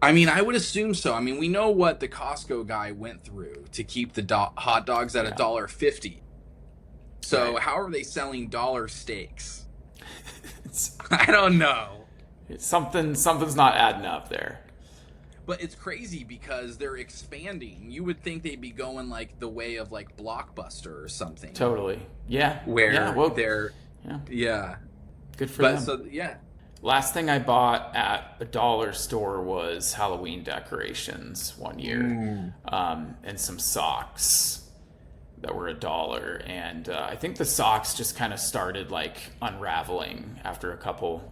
I mean, I would assume so. I mean, we know what the Costco guy went through to keep the hot dogs at a Yeah. dollar 50. So Right. how are they selling dollar steaks? It's, I don't know. something's not adding up there. But it's crazy because they're expanding. You would think they'd be going like the way of like Blockbuster or something, Totally. Yeah. Yeah, where well, they're, yeah. yeah. Good for But them. so, yeah. Last thing I bought at a dollar store was Halloween decorations one year, Ooh. and some socks that were $1. And I think the socks just kind of started like unraveling after a couple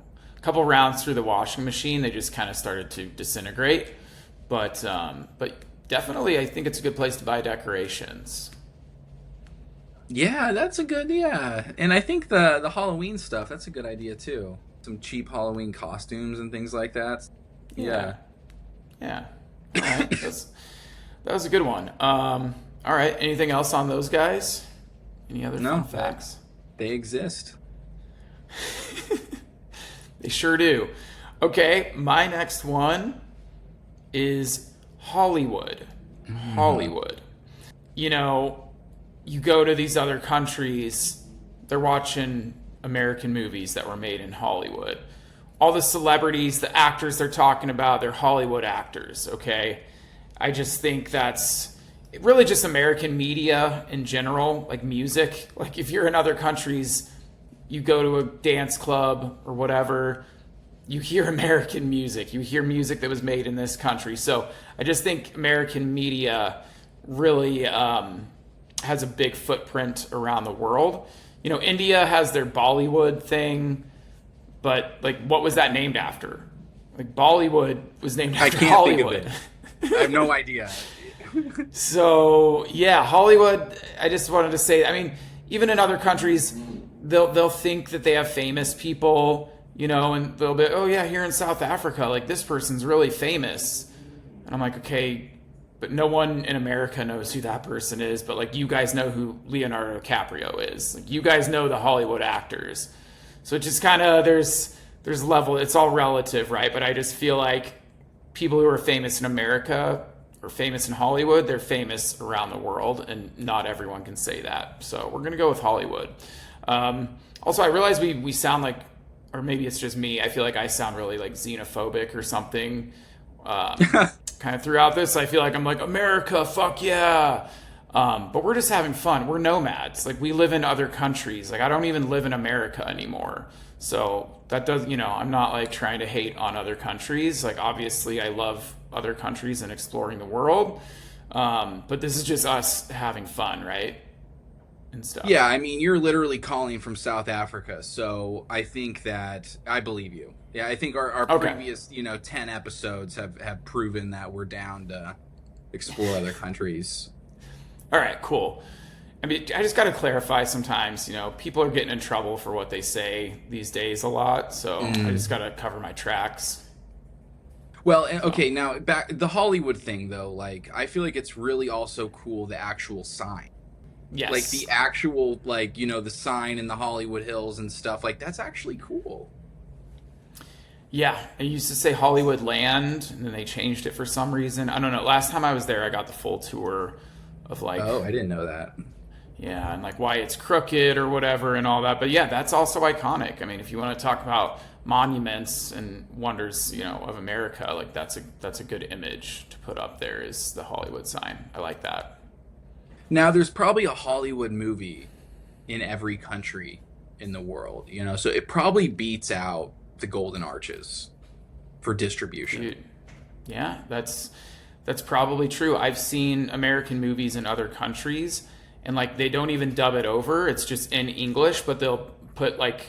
rounds through the washing machine. They just kind of started to disintegrate. But definitely, I think it's a good place to buy decorations. Yeah, that's a good yeah. And I think the Halloween stuff, that's a good idea too. Some cheap Halloween costumes and things like that. Yeah, Yeah. yeah. All right, that was a good one. All right, anything else on those guys? Any other fun No, facts? they exist. They sure do. Okay, my next one is Hollywood. Hollywood. You know, you go to these other countries, they're watching American movies that were made in Hollywood. All the celebrities, the actors they're talking about, they're Hollywood actors, okay? I just think that's really just American media in general, like music. Like if you're in other countries, you go to a dance club or whatever, you hear American music. You hear music that was made in this country. So I just think American media really has a big footprint around the world. You know, India has their Bollywood thing, but like, what was that named after? Like, Bollywood was named I after can't think of Hollywood. it. I have no idea. So yeah, Hollywood. I just wanted to say. I mean, even in other countries, they'll think that they have famous people, you know, and they'll be, oh yeah, here in South Africa, like this person's really famous, and I'm like, okay, but no one in America knows who that person is. But like, you guys know who Leonardo DiCaprio is. Like, you guys know the Hollywood actors. So it just kind of there's level. It's all relative, right? But I just feel like people who are famous in America or famous in Hollywood, they're famous around the world, and not everyone can say that. So we're gonna go with Hollywood. Also, I realize we sound like, or maybe it's just me. I feel like I sound really like xenophobic or something. Kind of throughout this, I feel like I'm like, America, fuck yeah. But we're just having fun. We're nomads. Like, we live in other countries. Like, I don't even live in America anymore. So that does, you know, I'm not like trying to hate on other countries. Like, obviously, I love other countries and exploring the world. But this is just us having fun, right? And stuff. Yeah, I mean, you're literally calling from South Africa, so I think that I believe you. Yeah, I think our Okay. previous, 10 episodes have proven that we're down to explore other countries. All right, cool. I mean, I just got to clarify sometimes, you know, people are getting in trouble for what they say these days a lot. So I just got to cover my tracks. Well, So, okay, now back the Hollywood thing though, like I feel like it's really also cool the actual sign. Like yes. the actual the sign in the Hollywood Hills and stuff. Like that's actually cool. Yeah, it used to say Hollywood Land, and then they changed it for some reason. I don't know. Last time I was there, I got the full tour of like, Oh, I didn't know that. yeah, and like why it's crooked or whatever and all that. But yeah, that's also iconic. I mean, if you want to talk about monuments and wonders, you know, of America, like that's a good image to put up there is the Hollywood sign. I like that. Now there's probably a Hollywood movie in every country in the world, so it probably beats out the Golden Arches for distribution. Dude, yeah, that's probably true. I've seen American movies in other countries, and like they don't even dub it over. It's just in English, but they'll put like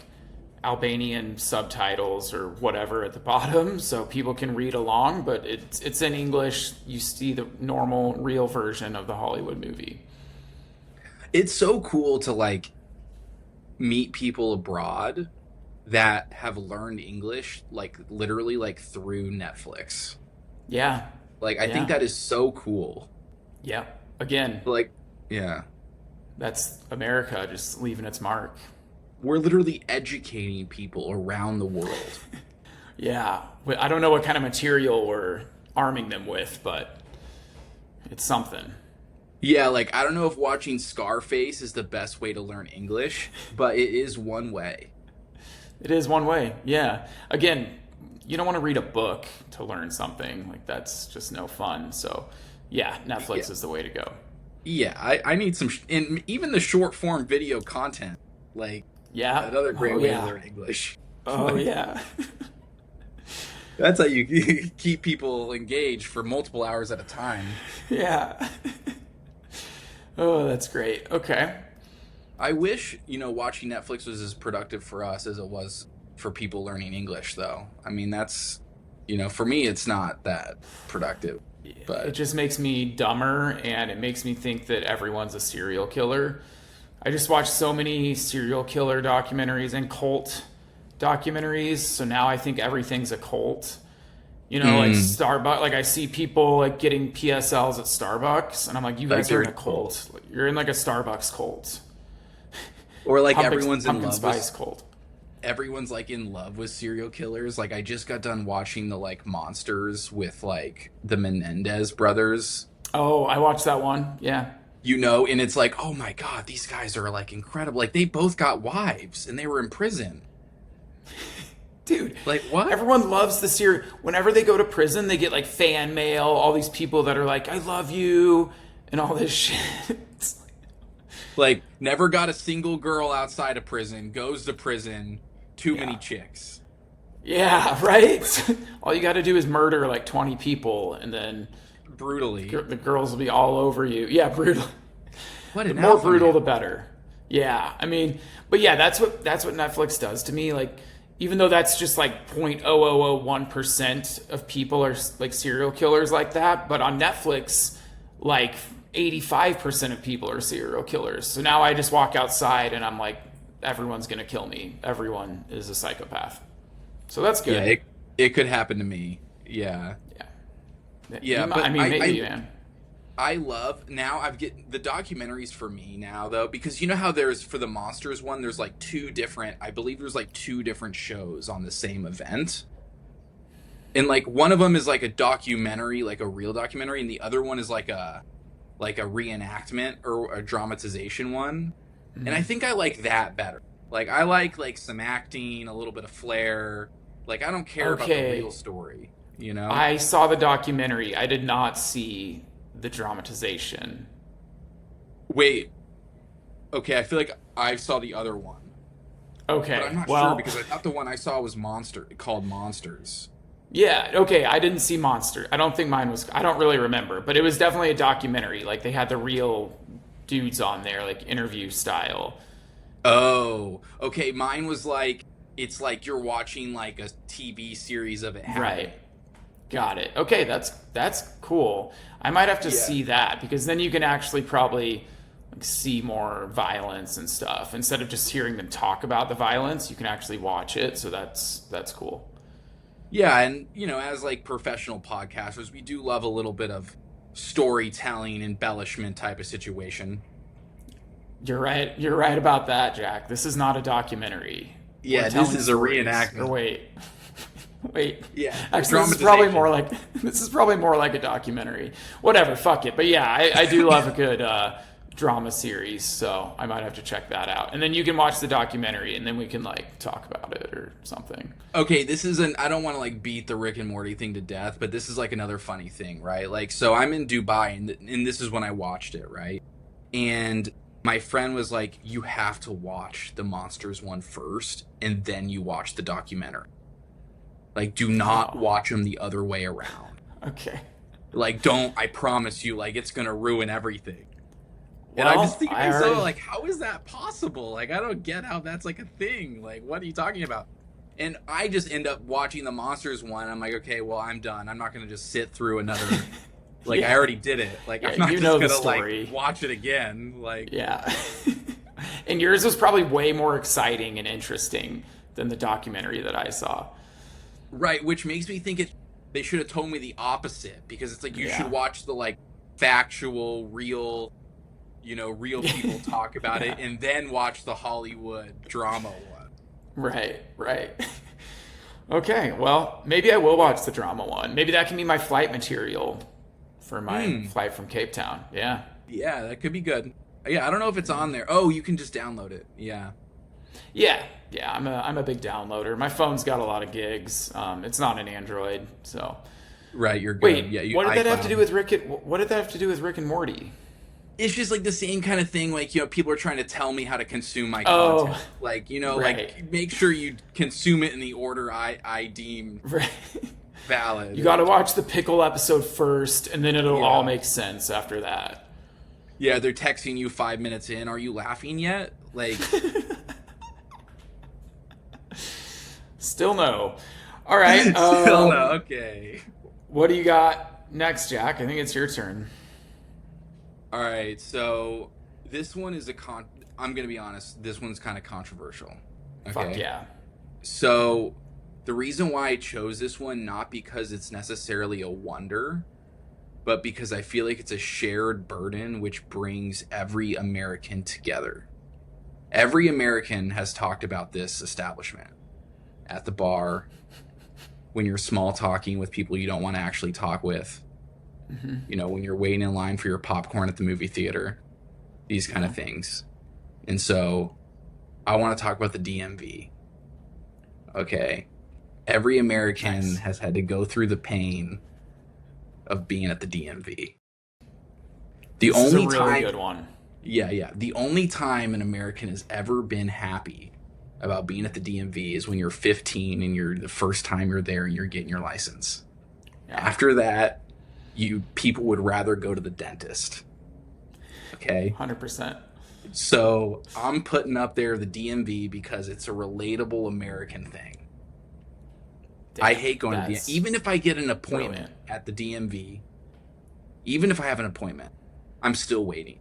Albanian subtitles or whatever at the bottom so people can read along, but it's in English. You see the normal real version of the Hollywood movie. It's so cool to like meet people abroad that have learned English like literally like through Netflix. Yeah. Like I think Yeah. that is so cool. Yeah. Again, Like yeah, that's America just leaving its mark. we're literally educating people around the world. Yeah. I don't know what kind of material we're arming them with, but it's something. Yeah, like I don't know if watching Scarface is the best way to learn English, but it is one way. It is one way. Yeah. Again, you don't want to read a book to learn something. Like, that's just no fun. So, yeah, Yeah. Netflix is the way to go. Yeah, I need some and even the short form video content. Like Yeah. another great Oh, way to yeah. learn English. Oh, yeah. That's how you keep people engaged for multiple hours at a time. Yeah. Oh, that's great. Okay. I wish, watching Netflix was as productive for us as it was for people learning English, though. I mean, that's, for me, it's not that productive. It But just makes me dumber, and it makes me think that everyone's a serial killer. I just watched so many serial killer documentaries and cult documentaries, so now I think everything's a cult. Like Starbucks, like I see people like getting PSLs at Starbucks, and I'm like, you Like guys are they're in a cult. You're in like a Starbucks cult. Or like everyone's in Pumpkin love spice with cult. everyone's like in love with serial killers. Like I just got done watching the like Monsters with like the Menendez brothers. Oh, I watched that one. Yeah. And it's like, oh my god, these guys are like incredible. Like they both got wives and they were in prison. Dude, Like what? everyone loves the series. Whenever they go to prison, they get like fan mail, all these people that are like, I love you, and all this shit. Like never got a single girl outside of prison, goes to prison, too many chicks. Yeah, right? All you got to do is murder like 20 people, and then Brutally. the girls will be all over you. Yeah, brutal. What The an more alpha brutal, man. the better. Yeah, I mean, but yeah, that's what Netflix does to me. Like, even though that's just like 0.0001% of people are like serial killers like that, but on Netflix, like 85% of people are serial killers. So now I just walk outside and I'm like, everyone's gonna kill me. Everyone is a psychopath. So that's good. Yeah, it could happen to me. Yeah. Yeah, but I mean, maybe, man. I love now. I've get the documentaries for me now though, because you know how there's for the Monsters one, there's like I believe there's like two different shows on the same event, and like one of them is like a documentary, like a real documentary, and the other one is like a reenactment or a dramatization one, and I think I like that better. Like I like some acting, a little bit of flair. Like I don't care about the real story. I saw the documentary. I did not see the dramatization. Wait. Okay, I feel like I saw the other one. Okay. But I'm not sure because I thought the one I saw was called Monsters. Yeah, okay. I didn't see Monster. I don't think mine was. I don't really remember, but it was definitely a documentary. Like they had the real dudes on there, like interview style. Oh, okay. Mine was like it's like you're watching like a TV series of it happening. Right. Got it. Okay, that's cool. I might have to see that because then you can actually probably like see more violence and stuff instead of just hearing them talk about the violence. You can actually watch it, so that's cool. Yeah, and as like professional podcasters, we do love a little bit of storytelling, embellishment type of situation. You're right. You're right about that, Jack. This is not a documentary. Yeah, this is a reenactment. Or wait. Yeah. Actually, this is probably more like a documentary. Whatever. Fuck it. But yeah, I do love a good drama series, so I might have to check that out. And then you can watch the documentary, and then we can like talk about it or something. Okay, I don't want to like beat the Rick and Morty thing to death, but this is like another funny thing, right? Like, so I'm in Dubai, and this is when I watched it, right? And my friend was like, you have to watch the Monsters one first, and then you watch the documentary. Like, do not watch them the other way around. Okay. Like, I promise you, like, it's going to ruin everything. Well, and I'm just thinking to myself, like, how is that possible? Like, I don't get how that's, like, a thing. Like, what are you talking about? And I just end up watching the Monsters one. I'm like, okay, well, I'm done. I'm not going to just sit through another... Like, I already did it. Like, I'm not just going to, like, watch it again. Like... Yeah. And yours was probably way more exciting and interesting than the documentary that I saw. Right, which makes me think they should have told me the opposite, because it's like you should watch the like factual, real people talk about it, and then watch the Hollywood drama one. Right. Okay, well, maybe I will watch the drama one. Maybe that can be my flight material for my flight from Cape Town. Yeah. Yeah, that could be good. Yeah, I don't know if it's on there. Oh, you can just download it. Yeah. Yeah, I'm a big downloader. My phone's got a lot of gigs. It's not an Android, so. Right, you're good. Wait, yeah, what did that have to do with Rick? What did that have to do with Rick and Morty? It's just like the same kind of thing. Like people are trying to tell me how to consume my content. Like right. like make sure you consume it in the order I deem valid. You got to watch the pickle episode first, and then it'll all make sense after that. Yeah, they're texting you 5 minutes in. Are you laughing yet? Like. Still no. All right. Still no. Okay. What do you got next, Jack? I think it's your turn. All right. So this one is I'm gonna be honest. This one's kind of controversial. Okay. Fuck yeah. So, the reason why I chose this one, not because it's necessarily a wonder, but because I feel like it's a shared burden which brings every American together. Every American has talked about this establishment at the bar, when you're small talking with people you don't want to actually talk with, you know, when you're waiting in line for your popcorn at the movie theater, these kind of things. And so I want to talk about the DMV. Okay. Every American has had to go through the pain of being at the DMV. The This only is a really time, good one. yeah. The only time an American has ever been happy about being at the DMV is when you're 15 and you're the first time you're there and you're getting your license. Yeah. After that, people would rather go to the dentist. Okay? 100%. So I'm putting up there the DMV because it's a relatable American thing. Damn, I hate going to the DMV. Even if I get an appointment at the DMV, even if I have an appointment, I'm still waiting.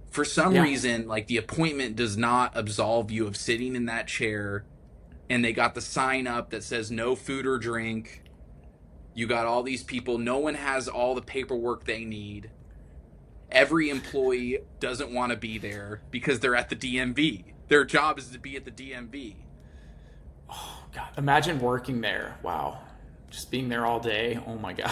For some reason, like, the appointment does not absolve you of sitting in that chair, and they got the sign up that says no food or drink. You got all these people. No one has all the paperwork they need. Every employee doesn't want to be there because they're at the DMV. Their job is to be at the DMV. Oh, God. Imagine working there. Wow. Just being there all day. Oh, my God.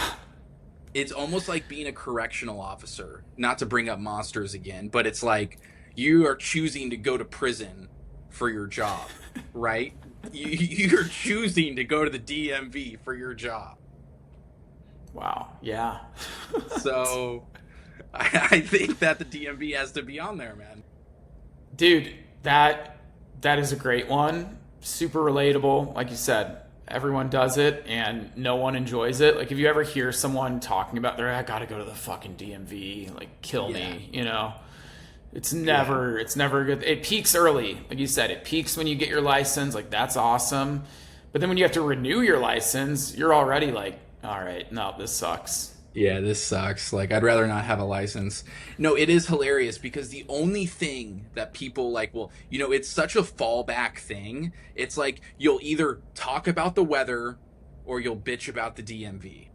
It's almost like being a correctional officer. Not to bring up monsters again, but it's like you are choosing to go to prison for your job, right? You're choosing to go to the DMV for your job. Wow. Yeah. So I think that the DMV has to be on there, man. Dude, that is a great one. Super relatable. Like you said, everyone does it and no one enjoys it. Like, if you ever hear someone talking about I gotta go to the fucking DMV, like, kill me, you know? It's never good. It peaks early. Like you said, it peaks when you get your license. Like, that's awesome. But then when you have to renew your license, you're already like, all right, no, this sucks. Yeah, this sucks. Like, I'd rather not have a license. No, it is hilarious because the only thing that people like, well, you know, it's such a fallback thing. It's like you'll either talk about the weather or you'll bitch about the DMV.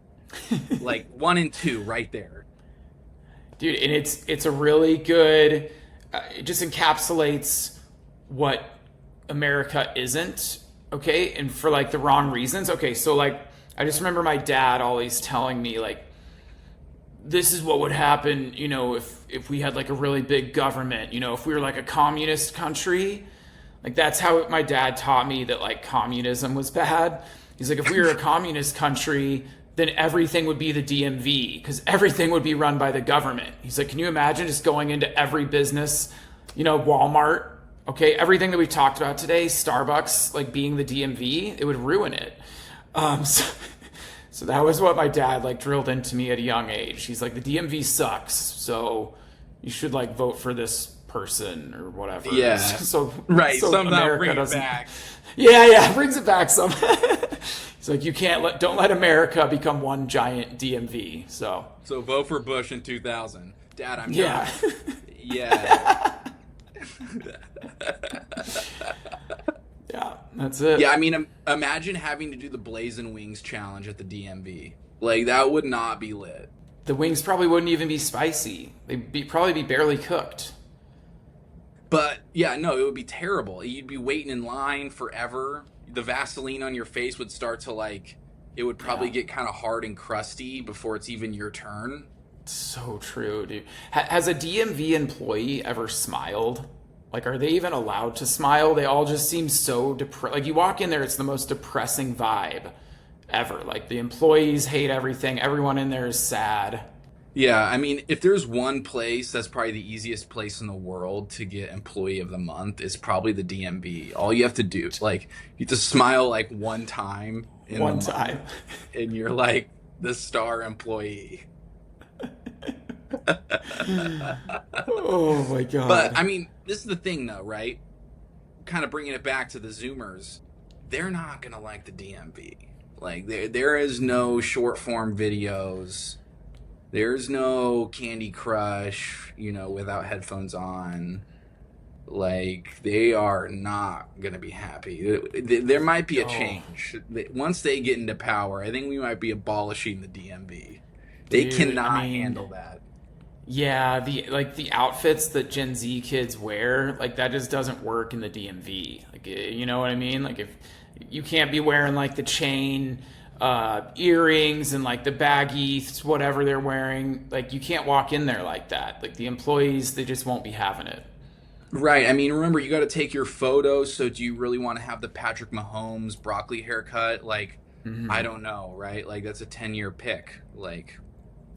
Like, 1 and 2 right there. Dude, and it's a really good, it just encapsulates what America isn't, okay? And for, like, the wrong reasons. Okay, so, like, I just remember my dad always telling me, like, this is what would happen, you know, if we had, like, a really big government, you know, if we were, like, a communist country. Like, that's how my dad taught me that, like, communism was bad. He's like, if we were a communist country, then everything would be the DMV because everything would be run by the government. He's like, can you imagine just going into every business, you know, Walmart, okay, everything that we talked about today, Starbucks, like, being the DMV, it would ruin it. So that was what my dad, like, drilled into me at a young age. He's like, the DMV sucks, so you should, like, vote for this person or whatever. Yeah. So somehow America bring it doesn't. back. Yeah, brings it back some. He's like, don't let America become one giant DMV. So vote for Bush in 2000. Dad, I'm yeah. done. Yeah. Yeah, that's it. Yeah, I mean, imagine having to do the Blazing Wings challenge at the DMV. Like, that would not be lit. The wings probably wouldn't even be spicy. They'd probably be barely cooked. But, yeah, no, it would be terrible. You'd be waiting in line forever. The Vaseline on your face would start to, like, it would probably get kind of hard and crusty before it's even your turn. So true, dude. Has a DMV employee ever smiled? Like, are they even allowed to smile? They all just seem so depressed. Like, you walk in there, it's the most depressing vibe ever. Like, the employees hate everything. Everyone in there is sad. Yeah, I mean, if there's one place that's probably the easiest place in the world to get Employee of the Month, it's probably the DMV. All you have to do, like, you have to smile, like, one time. One time. And you're, like, the star employee. Oh my god. But I mean, this is the thing though, right? Kind of bringing it back to the Zoomers, they're not gonna like the DMV. Like, there is no short form videos, there's no Candy Crush, you know, without headphones on. Like, they are not going to be happy. There might be a Oh, change. Once they get into power, I think we might be abolishing the DMV. They dude. I cannot mean, handle that. yeah, the outfits that Gen Z kids wear, like that just doesn't work in the DMV. Like, you know what I mean? Like, if you can't be wearing like the chain earrings and like the baggy whatever they're wearing, like you can't walk in there like that. Like the employees, they just won't be having it. Right. I mean, remember, you got to take your photos. So, do you really want to have the Patrick Mahomes broccoli haircut? Like, I don't know, right? Like, that's a 10-year pick. Like,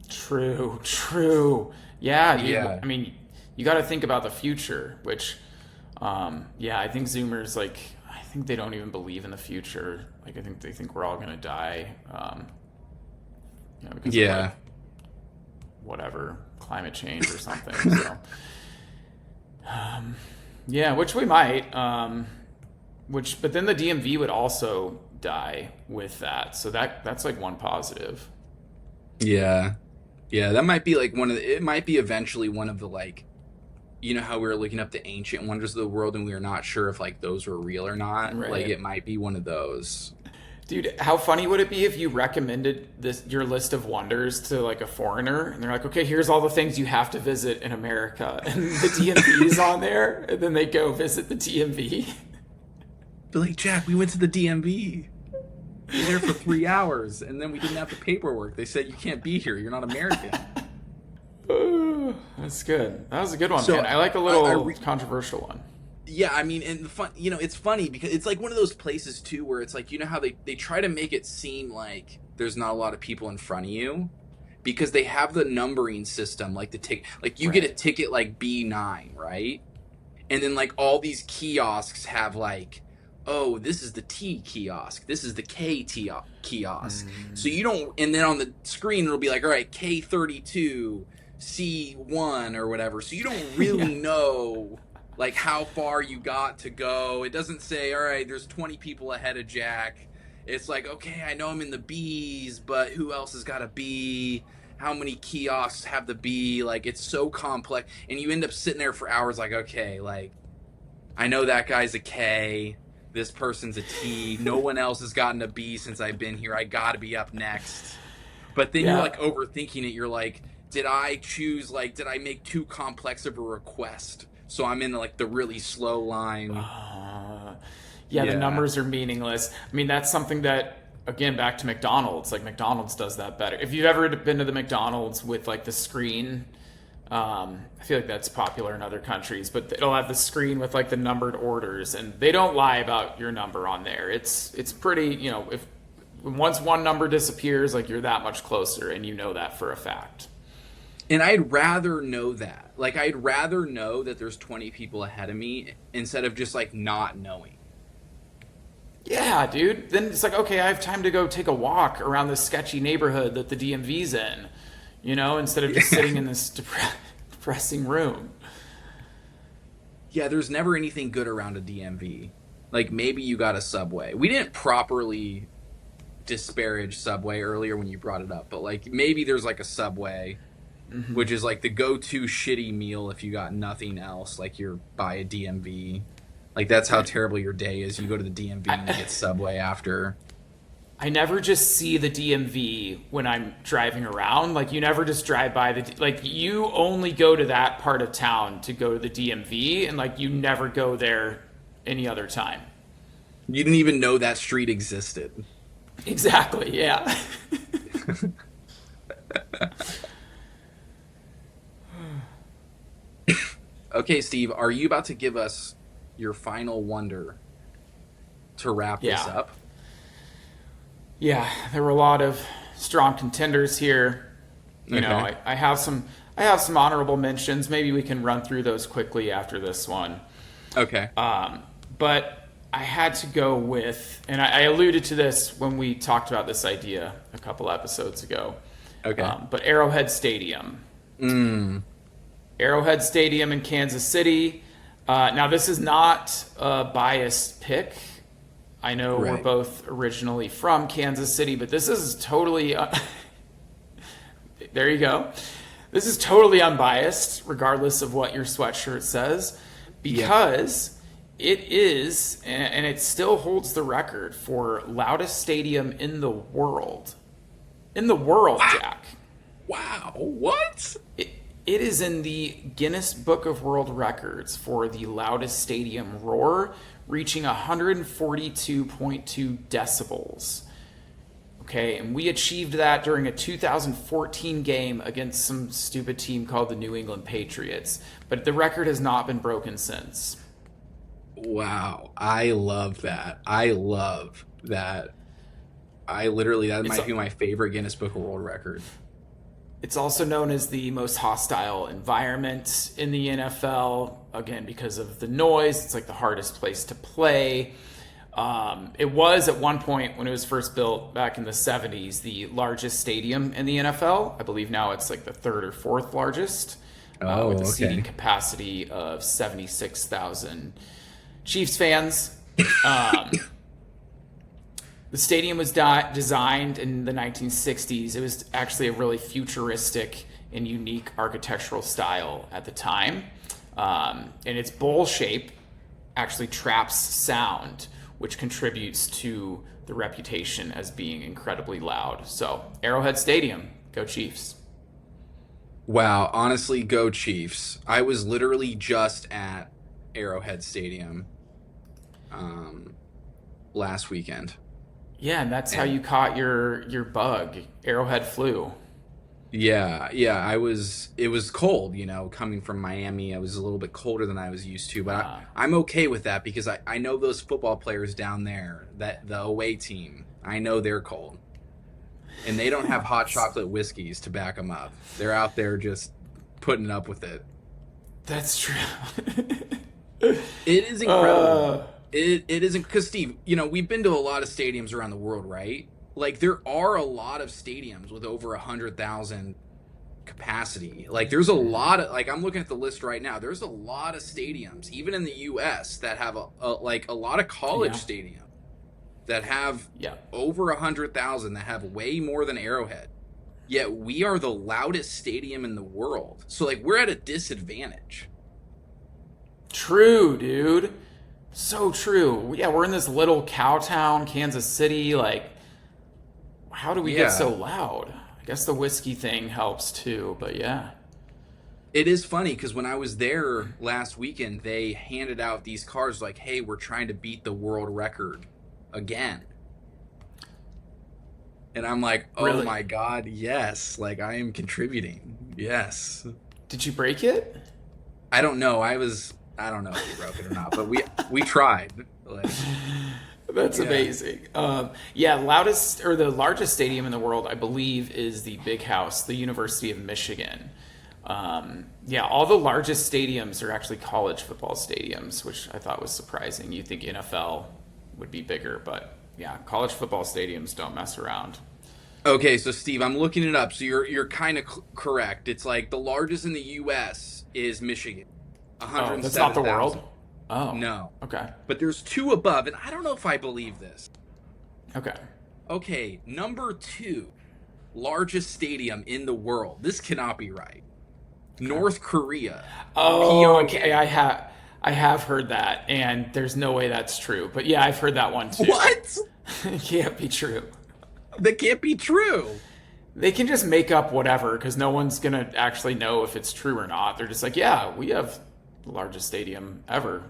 True, true. Yeah, dude. yeah. I mean, you got to think about the future, which, yeah, I think Zoomers, like, I think they don't even believe in the future. Like, I think they think we're all going to die, because of, like, Yeah. whatever, climate change or something. So, yeah, which we might, but then the DMV would also die with that. So that's like one positive. Yeah. Yeah. That might be like it might be eventually one of the, like, how we were looking up the ancient wonders of the world and we were not sure if like those were real or not. Like, Right. it might be one of those. Dude, how funny would it be if you recommended your list of wonders to like a foreigner and they're like, okay, here's all the things you have to visit in America, and the DMV is on there, and then they go visit the DMV. But like, Jack, we went to the DMV. We were there for 3 hours and then we didn't have the paperwork. They said, you can't be here. You're not American. That's good. That was a good one, So man. I like a I little controversial one. Yeah, I mean, and the fun, it's funny because it's like one of those places too where it's like, how they try to make it seem like there's not a lot of people in front of you because they have the numbering system, like the tick, like you get a Right. ticket like B9, right? And then like all these kiosks have like, oh, this is the T kiosk, this is the kiosk. So you don't, and then on the screen it'll be like, all right, K32, C1 or whatever. So you don't Yeah. really know like how far you got to go. It doesn't say, all right, there's 20 people ahead of Jack. It's like, okay, I know I'm in the B's, but who else has got a B? How many kiosks have the B? Like, it's so complex. And you end up sitting there for hours like, okay, like, I know that guy's a K. This person's a T. No one else has gotten a B since I've been here. I gotta be up next. But then you're Yeah. like overthinking it. You're like, did I make too complex of a request? So I'm in like the really slow line. Yeah, the Yeah. numbers are meaningless. I mean, that's something that, again, back to McDonald's. Like McDonald's does that better. If you've ever been to the McDonald's with like the screen, I feel like that's popular in other countries, but it'll have the screen with like the numbered orders, and they don't lie about your number on there. It's pretty, if once one number disappears, like you're that much closer, and you know that for a fact. And I'd rather know that. Like, I'd rather know that there's 20 people ahead of me instead of just like not knowing. Yeah, dude. Then it's like, okay, I have time to go take a walk around this sketchy neighborhood that the DMV's in, instead of just sitting in this depressing room. Yeah, there's never anything good around a DMV. Like, maybe you got a Subway. We didn't properly disparage Subway earlier when you brought it up, but like maybe there's like a Subway, which is like the go-to shitty meal if you got nothing else, like you're by a DMV. Like, that's how terrible your day is. You go to the DMV and you I, get Subway after. I never just see the DMV when I'm driving around. Like, you never just drive by like, you only go to that part of town to go to the DMV, and like, you never go there any other time. You didn't even know that street existed. Exactly, yeah. Okay, Steve, are you about to give us your final wonder to wrap this Yeah. up? Yeah, there were a lot of strong contenders here. Okay. I have some honorable mentions. Maybe we can run through those quickly after this one. Okay. But I had to go with, and I alluded to this when we talked about this idea a couple episodes ago. Okay. But Arrowhead Stadium. Mm. Arrowhead Stadium in Kansas City. Now, this is not a biased pick. I know we're Right. both originally from Kansas City, but this is totally. There you go. This is totally unbiased, regardless of what your sweatshirt says. because it is, and it still holds the record for loudest stadium in the world. In the world, Wow. Jack. Wow. What? It is in the Guinness Book of World Records for the loudest stadium roar, reaching 142.2 decibels. Okay, and we achieved that during a 2014 game against some stupid team called the New England Patriots. But the record has not been broken since. Wow. I love that. I love that. That It's might be my favorite Guinness Book of World Record. It's also known as the most hostile environment in the NFL, again, because of the noise. It's like the hardest place to play. It was at one point when it was first built back in the 70s, the largest stadium in the NFL. I believe now it's like the third or fourth largest, with a seating capacity of 76,000 Chiefs fans. The stadium was designed in the 1960s. It was actually a really futuristic and unique architectural style at the time. And its bowl shape actually traps sound, which contributes to the reputation as being incredibly loud. So, Arrowhead Stadium, go Chiefs. Wow, honestly, go Chiefs. I was literally just at Arrowhead Stadium last weekend. Yeah, and that's how you caught your bug, Arrowhead flu. Yeah, it was cold, coming from Miami. I was a little bit colder than I was used to, but I'm okay with that because I know those football players down there, that the away team, I know they're cold. And they don't have hot chocolate whiskeys to back them up. They're out there just putting up with it. That's true. It is incredible. It isn't, because Steve, we've been to a lot of stadiums around the world, right? Like, there are a lot of stadiums with over 100,000 capacity. Like, there's a lot of, like, I'm looking at the list right now. There's a lot of stadiums, even in the U.S., that have a lot of college stadiums that have over 100,000, that have way more than Arrowhead. Yet we are the loudest stadium in the world. So, like, we're at a disadvantage. True, dude. So true. Yeah, we're in this little cow town, Kansas City. Like, how do we get so loud? I guess the whiskey thing helps too, but yeah. It is funny because when I was there last weekend, they handed out these cards like, hey, we're trying to beat the world record again. And I'm like, oh Really? my God, yes. Like, I am contributing. Yes. Did you break it? I don't know. I don't know if we broke it or not, but we tried. Like, That's amazing. Loudest or the largest stadium in the world, I believe, is the Big House, the University of Michigan. All the largest stadiums are actually college football stadiums, which I thought was surprising. You'd think NFL would be bigger, but yeah, college football stadiums don't mess around. Okay, so Steve, I'm looking it up. So you're kind of correct. It's like the largest in the U.S. is Michigan. Oh, that's not the world? Oh. No. Okay. But there's two above, and I don't know if I believe this. Okay. Okay, number 2, largest stadium in the world. This cannot be right. North Korea. Oh, okay. I have heard that, and there's no way that's true. But yeah, I've heard that one too. What? It can't be true. That can't be true. They can just make up whatever because no one's gonna actually know if it's true or not. They're just like, yeah, we have the largest stadium ever.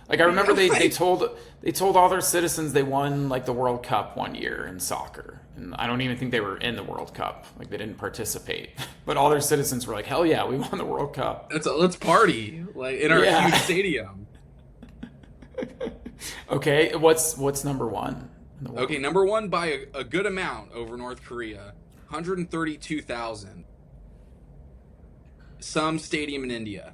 Like, I remember they told all their citizens they won like the World Cup one year in soccer, and I don't even think they were in the World Cup. Like, they didn't participate, but all their citizens were like, hell yeah, we won the World Cup. Let's party like in our huge stadium. Okay, what's number 1 in the world? Okay, number 1 by a good amount over North Korea, 132,000. Some stadium in India.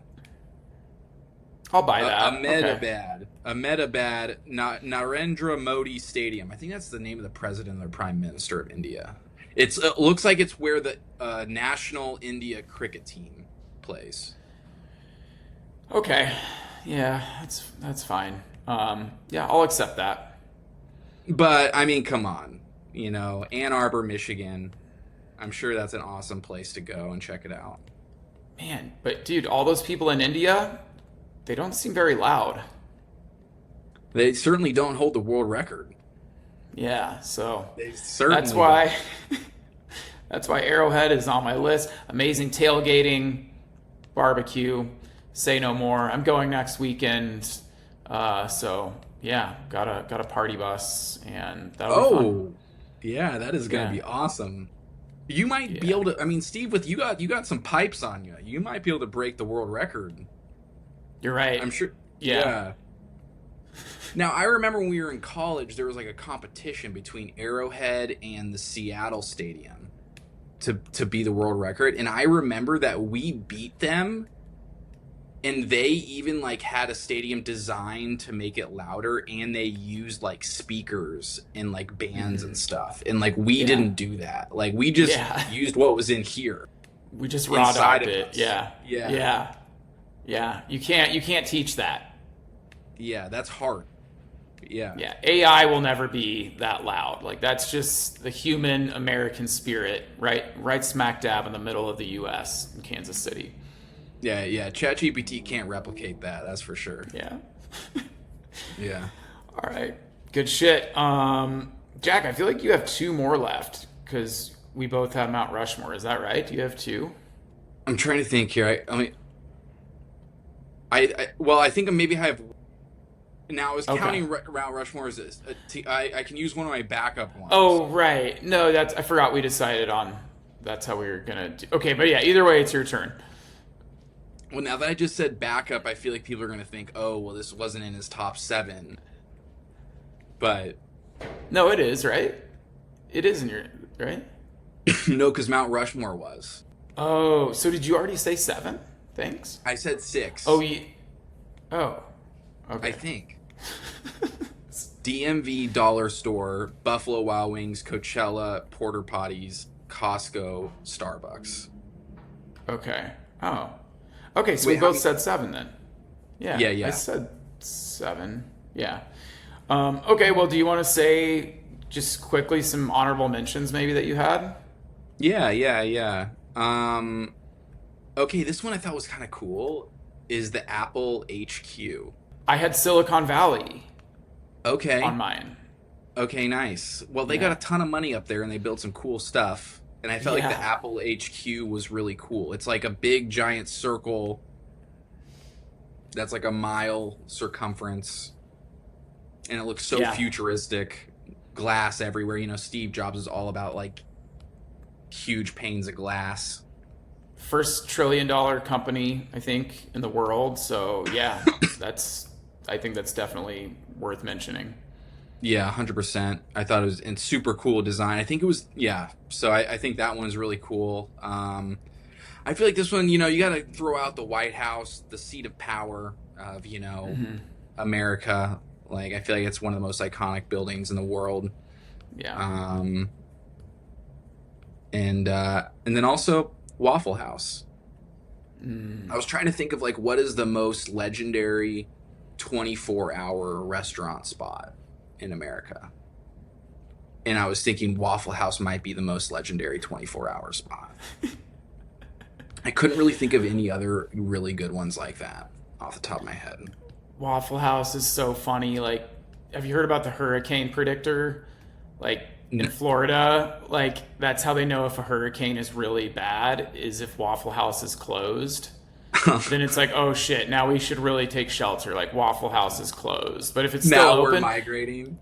I'll buy that. Ahmedabad, Narendra Modi Stadium. I think that's the name of the president or prime minister of India. It looks like it's where the national India cricket team plays. Okay, yeah, that's fine. I'll accept that. But I mean, come on, Ann Arbor, Michigan. I'm sure that's an awesome place to go and check it out. Man, but dude, all those people in India, they don't seem very loud. They certainly don't hold the world record. Yeah, so They certainly that's don't. why that's why Arrowhead is on my list. Amazing tailgating, barbecue. Say no more. I'm going next weekend, so yeah, got a party bus, and that'll be fun. Oh, yeah, that is gonna Yeah, be awesome. You might be yeah. able to. I mean, Steve, with you got some pipes on you. You might be able to break the world record. You're right. I'm sure. Yeah. Yeah. Now, I remember when we were in college, there was like a competition between Arrowhead and the Seattle Stadium to be the world record, and I remember that we beat them, and they even like had a stadium designed to make it louder, and they used like speakers and like bands and stuff, and like we Yeah. didn't do that. Like we just Yeah. used what was in here We just raw inside dogged of it. us. Yeah. Yeah, Yeah. Yeah. You can't teach that. yeah, that's hard. Yeah. Yeah. AI will never be that loud. Like that's just the human American spirit, right smack dab in the middle of the US in Kansas City. Yeah, yeah. ChatGPT can't replicate that. That's for sure. Yeah. Yeah. All right. Good shit. Jack, I feel like you have two more left because we both have Mount Rushmore. Is that right? Do you have two? I'm trying to think here. I mean, well, I think maybe I have. Now, I was Okay. counting Mount Rushmore as I can use one of my backup ones. Oh, right. No, I forgot we decided on that's how we were gonna do. Okay, but yeah, either way, it's your turn. Well, now that I just said backup, I feel like people are going to think, oh, well, this wasn't in his top 7. But No, it is, right? It is in your right? no, because Mount Rushmore was. Oh, so did you already say 7? Thanks. I said 6. Oh, oh, I okay. think. DMV Dollar Store, Buffalo Wild Wings, Coachella, Porter Potties, Costco, Starbucks. Okay. Oh. Okay, so Wait, we how both many- said 7 then. Yeah. Yeah, yeah. I said 7. Yeah. Okay, well, do you want to say just quickly some honorable mentions maybe that you had? Yeah, yeah, yeah. Okay, this one I thought was kind of cool. Is the Apple HQ. I had Silicon Valley Okay. on mine. Okay, nice. Well, they Yeah. got a ton of money up there and they built some cool stuff. And I felt like the Yeah. Apple HQ was really cool. It's like a big giant circle that's like a mile circumference. And it looks so Yeah. futuristic. Glass everywhere. You know, Steve Jobs is all about like huge panes of glass. First $1 trillion company, I think, in the world. So yeah, I think that's definitely worth mentioning. Yeah, 100%. I thought it was in super cool design. I think it was, yeah. So I think that one's really cool. I feel like this one, you know, you got to throw out the White House, the seat of power of, you know, America. Like, I feel like it's one of the most iconic buildings in the world. Yeah. And then also Waffle House. I was trying to think of like what is the most legendary 24-hour restaurant spot in America. And I was thinking Waffle House might be the most legendary 24-hour spot. I couldn't really think of any other really good ones like that off the top of my head. Waffle House is so funny. Like, have you heard about the hurricane predictor? Like in Florida, like that's how they know if a hurricane is really bad is if Waffle House is closed. Then it's like, oh shit, now we should really take shelter. Like Waffle House is closed. But if it's still Now we're open, migrating.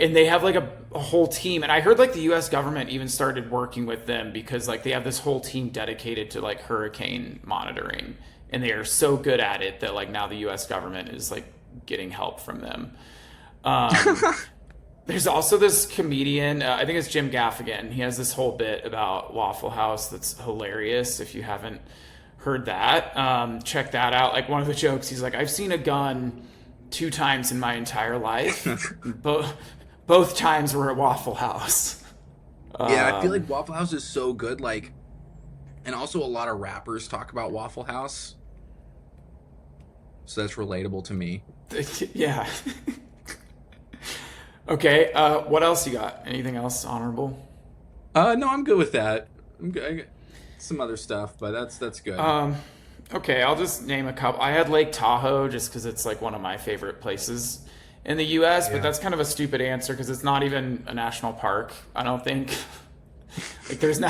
and they have like a whole team, and I heard like the US government even started working with them because like they have this whole team dedicated to like hurricane monitoring, and they are so good at it that like now the US government is like getting help from them. There's also this comedian, I think it's Jim Gaffigan. He has this whole bit about Waffle House that's hilarious. If you haven't heard that, check that out. Like one of the jokes, he's like, I've seen a gun 2 times in my entire life. Both times were at Waffle House. Yeah, I feel like Waffle House is so good. Like, and also a lot of rappers talk about Waffle House. So that's relatable to me. Yeah. Okay, what else you got? Anything else honorable? No, I'm good with that. I'm good. I got some other stuff, but that's good. Okay, I'll just name a couple. I had Lake Tahoe just because it's like one of my favorite places in the U.S., but Yeah. that's kind of a stupid answer because it's not even a national park. I don't think. Like there's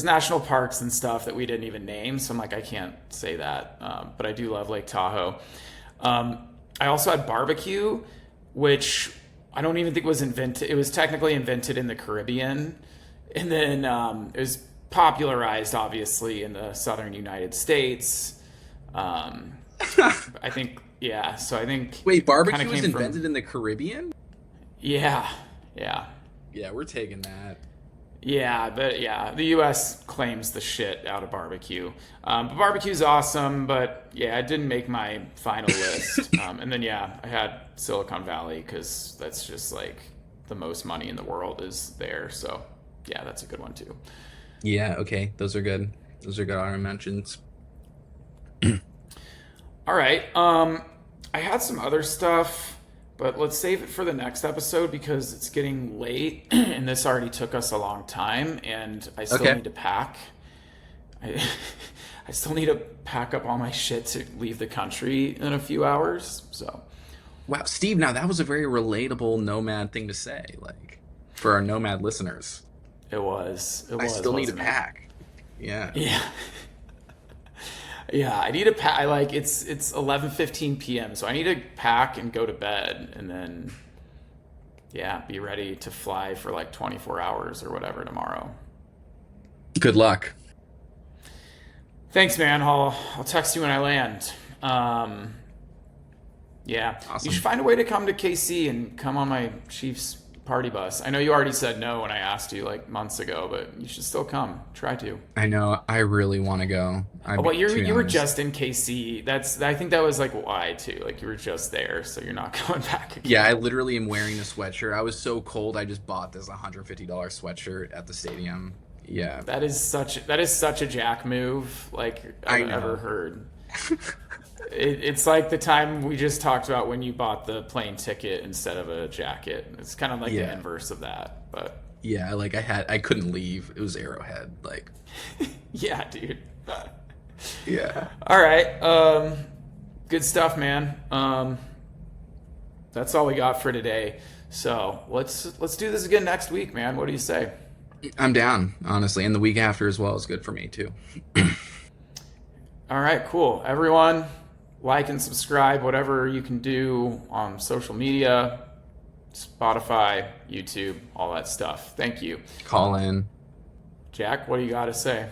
national parks and stuff that we didn't even name, so I'm like I can't say that. But I do love Lake Tahoe. I also had barbecue, which I don't even think was invented. It was technically invented in the Caribbean, and then it was popularized, obviously, in the southern United States. I think, yeah. So I think Wait, kind of barbecue was came invented from, in the Caribbean? yeah, yeah. Yeah, we're taking that. Yeah, but yeah, the U.S. claims the shit out of barbecue. But barbecue's awesome, but yeah, it didn't make my final list. And then yeah, I had Silicon Valley because that's just like the most money in the world is there. So yeah, that's a good one too. Yeah, okay. Those are good. Those are good honorable mentions. All right, I had some other stuff, but let's save it for the next episode because it's getting late, and this already took us a long time, and I still Okay. need to pack. I, I still need to pack up all my shit to leave the country in a few hours. So Wow, Steve, now that was a very relatable nomad thing to say, like for our nomad listeners. it I was, still need to wasn't it? pack. Yeah. Yeah, yeah. I need to pack. I like it's 11:15 p.m. So I need to pack and go to bed, and then yeah, be ready to fly for like 24 hours or whatever tomorrow. Good luck. Thanks, man. I'll text you when I land. Um, yeah, you should Awesome. find a way to come to KC and come on my Chiefs party bus. I know you already said no when I asked you like months ago, but you should still come. Try to. I know. I really want to go. Oh, but To be you were honest. just in KC. That's I think that was like why too. Like you were just there, so you're not going back Yeah, again. I literally am wearing a sweatshirt. I was so cold. I just bought this $150 sweatshirt at the stadium. Yeah, That is such a Jack move like I I've ever know. heard. It's like the time we just talked about when you bought the plane ticket instead of a jacket. It's kind of like the Yeah. inverse of that, but Yeah, like I couldn't leave. It was Arrowhead. Like, yeah, dude. yeah. All right, good stuff, man. That's all we got for today. So let's do this again next week, man. What do you say? I'm down, honestly. And the week after as well is good for me too. All right, cool. Everyone, like and subscribe, whatever you can do on social media, Spotify, YouTube, all that stuff. Thank you. Call in. Jack, what do you got to say?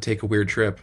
Take a weird trip.